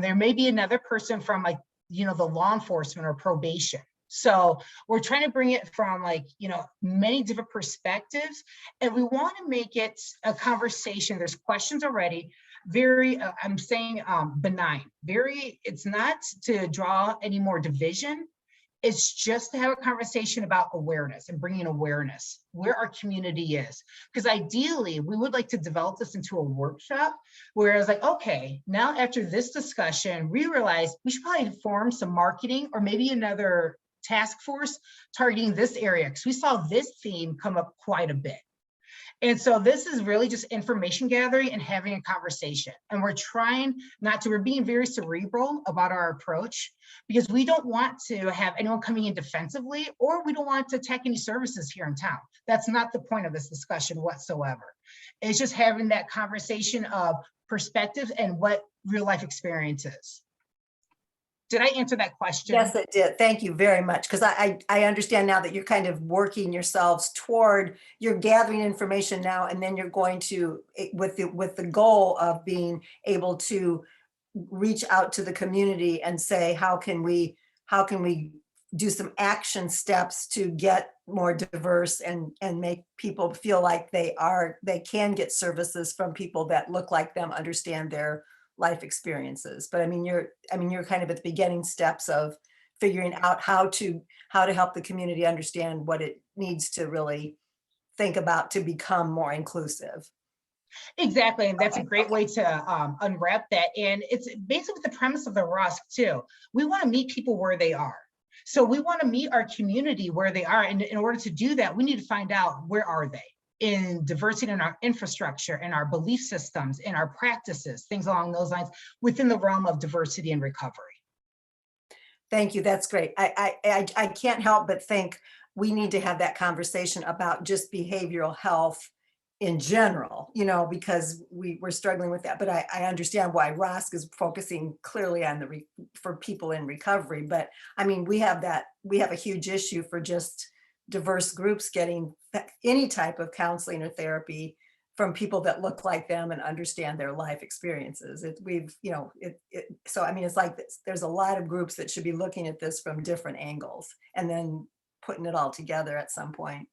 there may be another person from like, you know, the law enforcement or probation. So we're trying to bring it from like, you know, many different perspectives, and we want to make it a conversation. There's questions already, very, I'm saying benign, very, it's not to draw any more division. It's just to have a conversation about awareness and bringing awareness where our community is. Because ideally, we would like to develop this into a workshop where it's like, okay, now after this discussion, we realize we should probably form some marketing or maybe another task force targeting this area, because we saw this theme come up quite a bit. And so this is really just information gathering and having a conversation. And we're trying not to, we're being very cerebral about our approach, because we don't want to have anyone coming in defensively, or we don't want to attack any services here in town. That's not the point of this discussion whatsoever. It's just having that conversation of perspectives and what real life experience is. Did I answer that question? Yes, it did. Thank you very much. Because I understand now that you're kind of working yourselves toward, you're gathering information now, and then you're going to, with the goal of being able to reach out to the community and say, how can we do some action steps to get more diverse and make people feel like they can get services from people that look like them, understand their life experiences. But I mean, you're kind of at the beginning steps of figuring out how to help the community understand what it needs to really think about to become more inclusive. Exactly, and that's a great way to unwrap that. And it's basically the premise of the ROSC too. We want to meet people where they are. So we want to meet our community where they are. And in order to do that, we need to find out where are they in diversity in our infrastructure, in our belief systems, in our practices, things along those lines within the realm of diversity and recovery. Thank you. That's great. I can't help but think we need to have that conversation about just behavioral health in general, because we're struggling with that. But I understand why ROSC is focusing clearly on for people in recovery. But I mean, we have a huge issue for just diverse groups getting any type of counseling or therapy from people that look like them and understand their life experiences. So I mean, it's like this. There's a lot of groups that should be looking at this from different angles and then putting it all together at some point.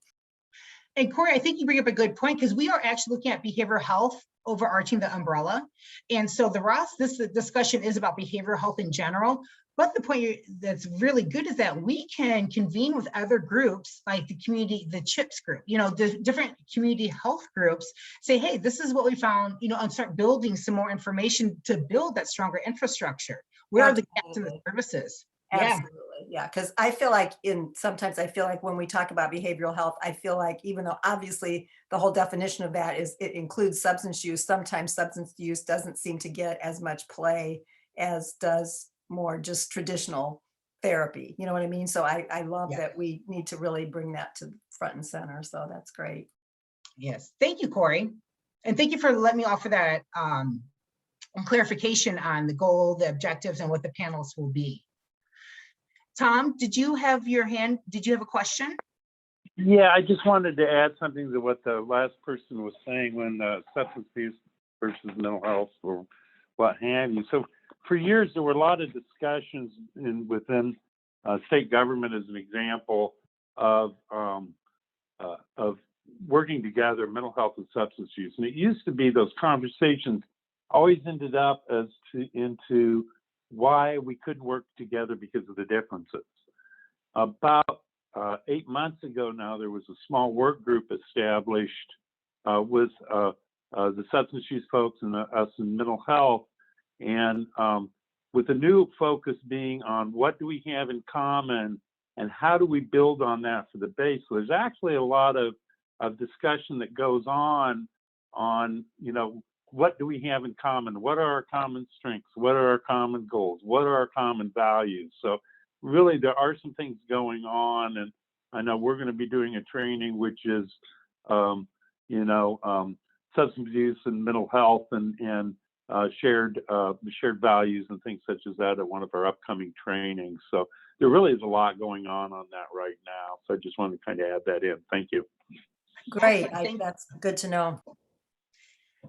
And Corey, I think you bring up a good point, because we are actually looking at behavioral health overarching the umbrella. And so the ROSC, this discussion is about behavioral health in general. But the point that's really good is that we can convene with other groups like the community, the CHIPS group, the different community health groups, say, hey, this is what we found, and start building some more information to build that stronger infrastructure. Where are the gaps in the services? Absolutely. Yeah. Because I feel like sometimes I feel like when we talk about behavioral health, I feel like even though obviously the whole definition of that is it includes substance use, sometimes substance use doesn't seem to get as much play as does more just traditional therapy. You know what I mean? So I love that we need to really bring that to front and center. So that's great. Yes. Thank you, Corey. And thank you for letting me offer that clarification on the goal, the objectives, and what the panels will be. Tom, did you have your hand? Did you have a question? Yeah, I just wanted to add something to what the last person was saying when substance use versus mental health or what have you. So for years, there were a lot of discussions within state government, as an example, of working together, mental health and substance use. And it used to be those conversations always ended up into why we couldn't work together because of the differences. About 8 months ago now, there was a small work group established with the substance use folks and us in mental health, and with a new focus being on what do we have in common and how do we build on that for the base. So there's actually a lot of discussion that goes on, what do we have in common? What are our common strengths? What are our common goals? What are our common values? So really, there are some things going on, and I know we're going to be doing a training, which is, substance use and mental health and shared values and things such as that at one of our upcoming trainings. So there really is a lot going on that right now. So I just wanted to kind of add that in. Thank you. Great. That's good to know.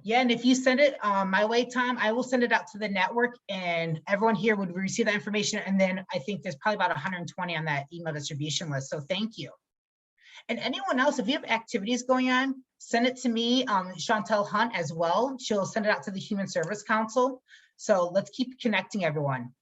Yeah, and if you send it my way, Tom, I will send it out to the network, and everyone here would receive that information. And then I think there's probably about 120 on that email distribution list. So thank you. And anyone else, if you have activities going on, send it to me, Chantel Hunt as well. She'll send it out to the Human Service Council. So let's keep connecting, everyone.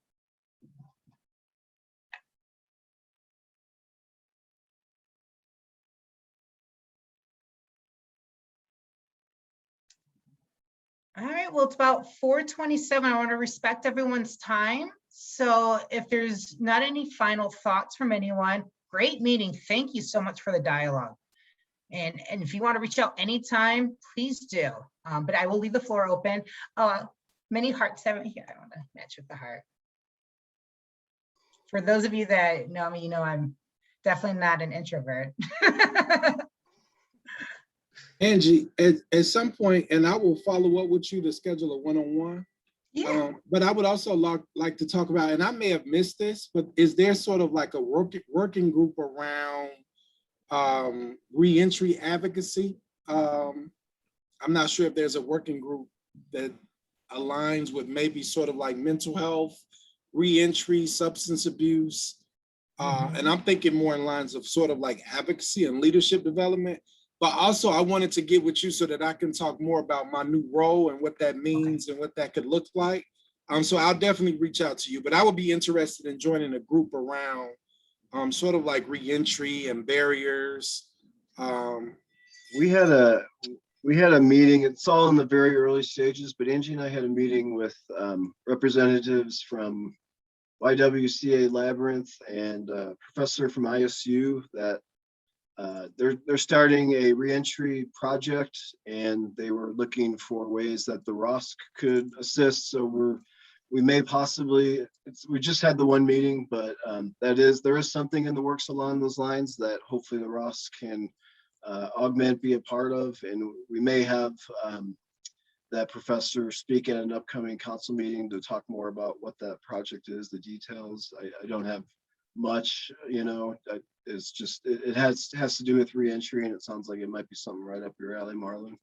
All right, well, it's about 4:27. I want to respect everyone's time. So if there's not any final thoughts from anyone, great meeting. Thank you so much for the dialogue. And if you want to reach out anytime, please do. But I will leave the floor open. Many hearts haven't here. I want to match with the heart. For those of you that know me, I'm definitely not an introvert. Angie, at some point, and I will follow up with you to schedule a one-on-one. Yeah. But I would also like to talk about, and I may have missed this, but is there sort of like a working group around reentry advocacy? I'm not sure if there's a working group that aligns with maybe sort of like mental health, reentry, substance abuse. And I'm thinking more in lines of sort of like advocacy and leadership development. But also I wanted to get with you so that I can talk more about my new role and what that means and what that could look like. So I'll definitely reach out to you, but I would be interested in joining a group around sort of like reentry and barriers. We had a meeting, it's all in the very early stages, but Angie and I had a meeting with representatives from YWCA Labyrinth and a professor from ISU that they're starting a reentry project, and they were looking for ways that the ROSC could assist. So we may possibly, we just had the one meeting, but there is something in the works along those lines that hopefully the ROSC can augment, be a part of, and we may have that professor speak at an upcoming council meeting to talk more about what that project is, the details. I don't have much, it's just, it has to do with reentry, and it sounds like it might be something right up your alley, Marlon.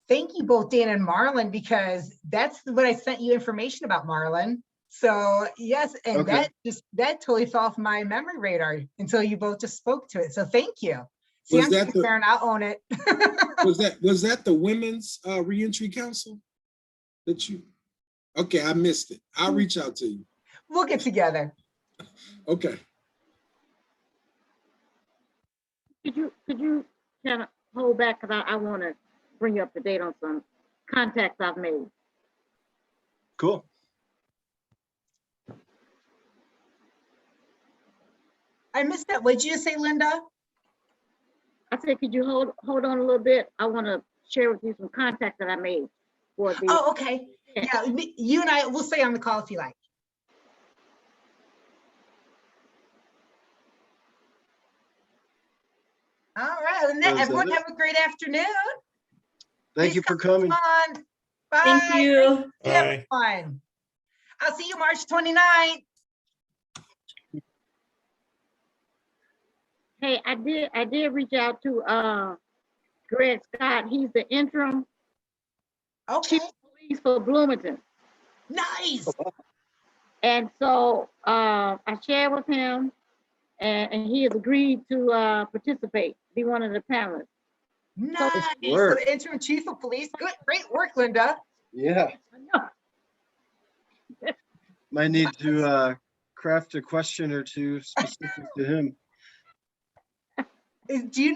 Thank you both, Dan and Marlon, because that's what I sent you information about, Marlon. So yes, and Okay. that totally fell off my memory radar until you both just spoke to it. So thank you. See, Was I'm that the- concerned, I'll own it. Was that the Women's Reentry Council that you? Okay, I missed it. I'll reach out to you. We'll get together. Okay. Could you kind of hold back, because I want to bring you up to date on some contacts I've made. Cool. I missed that. What did you just say, Linda? I said, could you hold on a little bit? I want to share with you some contacts that I made for the. Oh, okay. Yeah, you and I, we'll stay on the call if you like. All right, and then Was that everyone it? have a great afternoon. Thank you for coming. On. Bye. Thank you. See everyone. I'll see you March 29th. Hey, I did reach out to Greg Scott. He's the interim chief of police for Bloomington. Nice. And so I shared with him, and he has agreed to participate, be one of the panelists. Nice. So work. the interim chief of police. Good, great work, Linda. Yeah. Might need to craft a question or two specific to him. Do you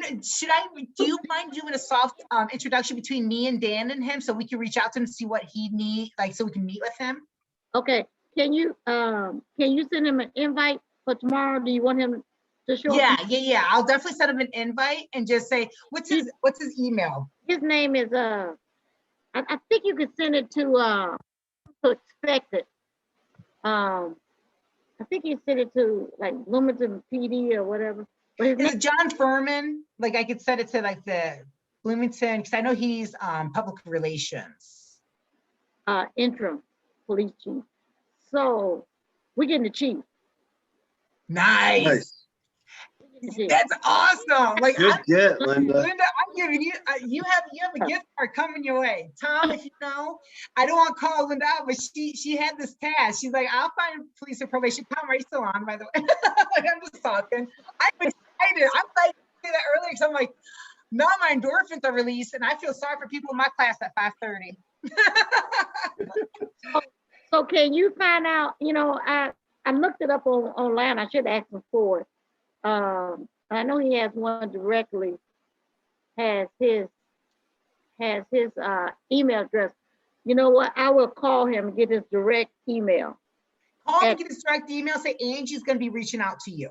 mind doing a soft introduction between me and Dan and him, so we can reach out to him and see what he needs, like, so we can meet with him? Okay, can you send him an invite for tomorrow? Do you want him to show up? Yeah. I'll definitely send him an invite and just say, what's his email? His name is I think you could send it to expect it. I think you sent it to like Bloomington PD or whatever. But his Is name, it John Furman? Like, I could send it to like the Bloomington, because I know he's public relations. interim police chief. So we're getting the chief. Nice. We're getting the chief. That's awesome. Like, Good get, Linda. Linda, I'm giving you, you have a gift card coming your way. Tom, if you know, I don't want to call Linda out, but she had this task. She's like, I'll find police and probation. Tom, are you still on, by the way? Like, I'm just talking. I'm excited. I'm like, say that earlier, because I'm like, now my endorphins are released, and I feel sorry for people in my class at 5:30. So can you find out, I looked it up online. I should ask him for it. I know he has one directly, has his email address. You know what? I will call him and get his direct email. Call him and get his direct email. Say Angie's going to be reaching out to you.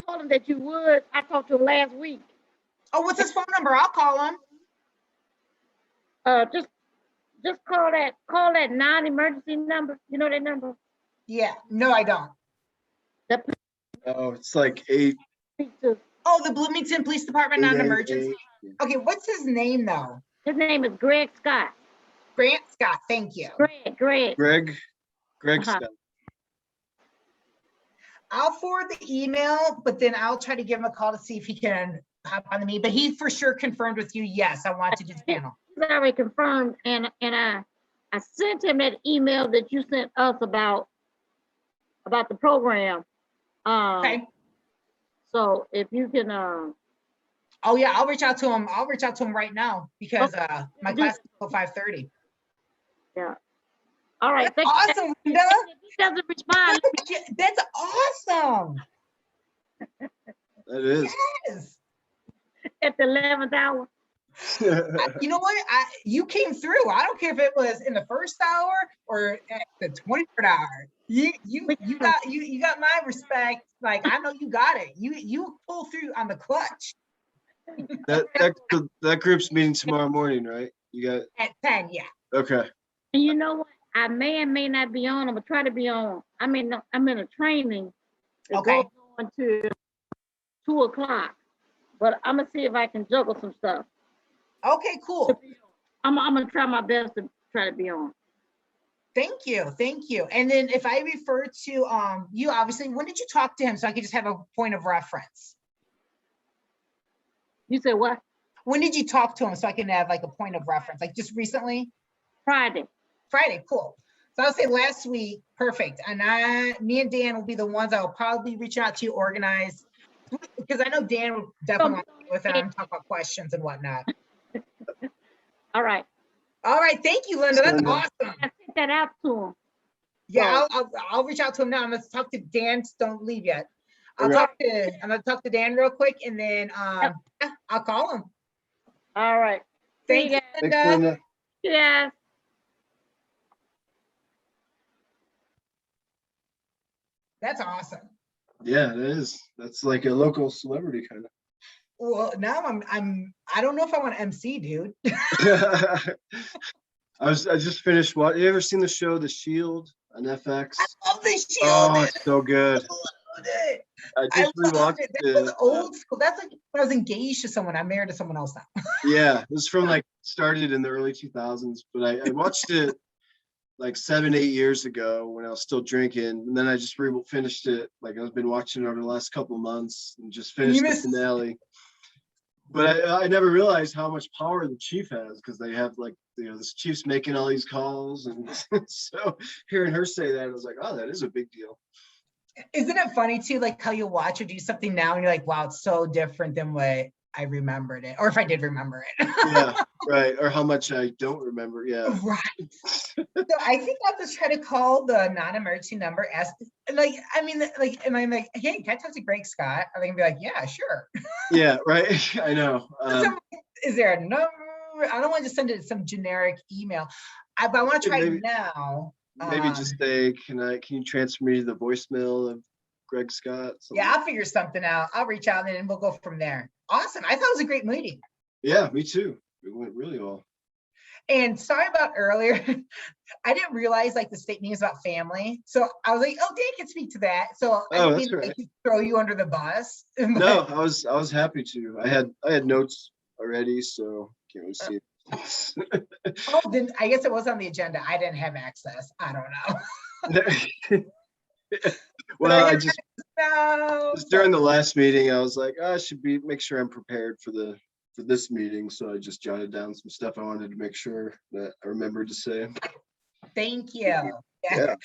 I told him that you would. I talked to him last week. Oh, what's his phone number? I'll call him. Just call that non-emergency number. You know that number? Yeah. No, I don't. Oh, it's like 8. Oh, the Bloomington Police Department 888. non-emergency. Okay, what's his name though? His name is Greg Scott. Grant Scott. Thank you. Greg. Scott. I'll forward the email, but then I'll try to give him a call to see if he can hop on the meeting. But he for sure confirmed with you, yes, I want to do the panel. He's already confirmed, and I sent him that email that you sent us about the program. Okay. So if you can, Oh yeah, I'll reach out to him. I'll reach out to him right now because my class is till 5:30. Yeah. All right. That's awesome, Linda. He doesn't respond. That's awesome. That is. Yes. At the 11th hour. You know what? You came through. I don't care if it was in the first hour or at the 23rd hour. You got my respect. Like I know you got it. You pull through on the clutch. That group's meeting tomorrow morning, right? You got at 10, yeah. Okay. And you know what? I may and may not be on. I'm gonna try to be on. I'm in a training. It goes on to 2 o'clock, but I'm gonna see if I can juggle some stuff. Okay, cool. I'm gonna try my best to try to be on. Thank you. And then if I refer to you, obviously, when did you talk to him so I could just have a point of reference? You said what? When did you talk to him so I can have like a point of reference? Like just recently? Friday, cool. So I'll say last week, perfect. And me and Dan will be the ones that will probably reach out to you, organize, because I know Dan will definitely want to be with it and talk about questions and whatnot. All right. Thank you, Linda. That's awesome. I sent that out to him. Yeah, I'll reach out to him now. I'm gonna talk to Dan. Don't leave yet. I'm gonna talk to Dan real quick, and then I'll call him. All right. Thank you, Linda. Thanks, Linda. Yeah. That's awesome. Yeah, it is. That's like a local celebrity kind of. Well, now I don't know if I want to MC, dude. I just finished what? You ever seen the show The Shield on FX? I love The Shield. Oh, it's so good. I just I rewatched it. it. That was old school. That's like when I was engaged to someone. I'm married to someone else now. Yeah, it was from like started in the early 2000s, but I watched it like 7-8 years ago when I was still drinking, and then I just finished it. Like I've been watching it over the last couple of months and just finished the finale. But I never realized how much power the chief has, because they have like, this chief's making all these calls, and so hearing her say that, I was like, oh, that is a big deal. Isn't it funny too, like how you watch or do something now and you're like, wow, it's so different than what I remembered it, or if I did remember it. Yeah, right. Or how much I don't remember. Yeah. Right. So I think I'll just try to call the non-emergency number. Ask, am I like, hey, can I talk to Greg Scott? Are they gonna be like, yeah, sure. Yeah, right. I know. Is there a number? I don't want to send it some generic email. But I want to try now. Maybe just say, can you transfer me to the voicemail of Greg Scott? Yeah, I'll figure something out. I'll reach out and then we'll go from there. Awesome. I thought it was a great meeting. Yeah, me too. It went really well. And sorry about earlier. I didn't realize like the state meeting is about family. So I was like, oh, Dan can speak to that. So I didn't mean to like, throw you under the bus. No, I was happy to. I had notes already, so can't really see it. Oh, then I guess it was on the agenda. I didn't have access. I don't know. Well, I just during the last meeting, I was like, I should make sure I'm prepared for this meeting. So I just jotted down some stuff I wanted to make sure that I remembered to say. Thank you. Yeah.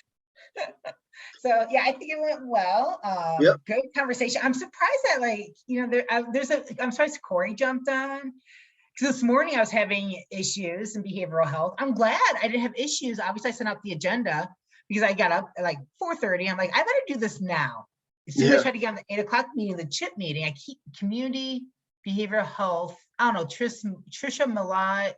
So yeah, I think it went well. Yep. Great conversation. I'm surprised that I'm surprised Corey jumped on. Because this morning I was having issues in behavioral health. I'm glad I didn't have issues. Obviously, I sent out the agenda because I got up at like 4:30. I'm like, I better do this now. As soon as I tried to get on the 8 o'clock meeting, the CHIP meeting, I keep community behavioral health. I don't know, Trisha Millot,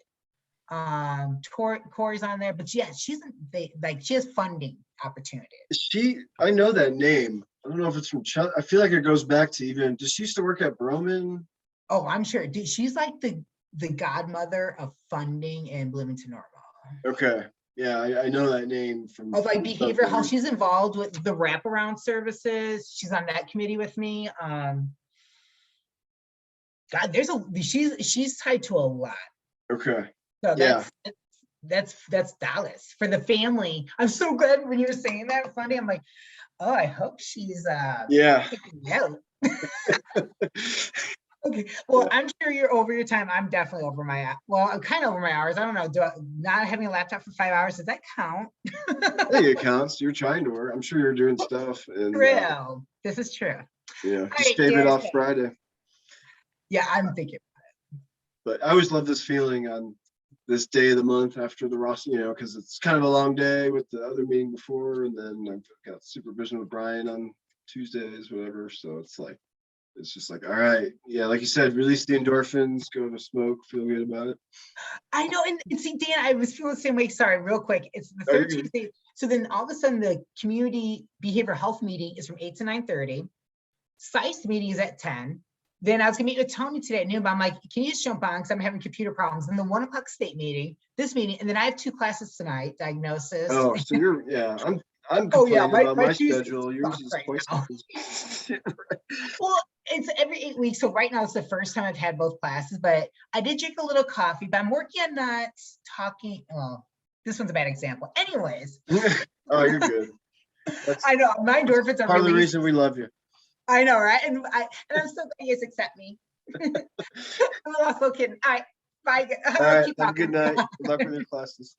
Corey's on there, but yeah, she has funding opportunities. I know that name. I don't know if it's from I feel like it goes back to does she used to work at Broman? Oh, I'm sure. Dude, she's like the godmother of funding in Bloomington Normal. Okay. Yeah, I know that name from. Of like behavioral health. She's involved with the wraparound services. She's on that committee with me. God, she's tied to a lot. Okay. So that's Dallas for the family. I'm so glad when you were saying that, funny. I'm like, oh, I hope she's taking note. Okay, well, I'm sure you're over your time. I'm definitely over my, well, I'm kind of over my hours. I don't know, not having a laptop for 5 hours, does that count? I think it counts. You're trying to work. I'm sure you're doing stuff and, True, this is true. yeah, All just right, shave it yes, off Friday. Yeah, I'm thinking. But I always love this feeling on this day of the month after the ROSC, you know, because it's kind of a long day with the other meeting before, and then I've got supervision with Brian on Tuesdays, whatever. So it's like, it's just like, all right, yeah, like you said, release the endorphins, go to smoke, feel good about it. I know, and see, Dan, I was feeling the same way. Sorry, real quick. It's the Oh, you're third good. Tuesday. So then all of a sudden the community behavioral health meeting is from 8 to 9:30. SICE meeting is at 10. Then I was gonna meet with Tony today at noon, but I'm like, can you just jump on? Because I'm having computer problems. And the 1 o'clock state meeting, this meeting, and then I have 2 classes tonight, diagnosis. Oh, so you're, yeah, I'm Oh yeah, complaining about my Tuesday's schedule. Yours fucked is right twice. now. Well, it's every 8 weeks. So right now it's the first time I've had both classes, but I did drink a little coffee, but I'm working on not talking. Well, this one's a bad example. Anyways. Oh, you're good. That's I know, my endorphins are part of the released. reason we love you. I know, right? And I'm so glad you guys accept me. I'm also kidding. All right, bye. All right, Keep have a good talking. night. Good luck with your classes.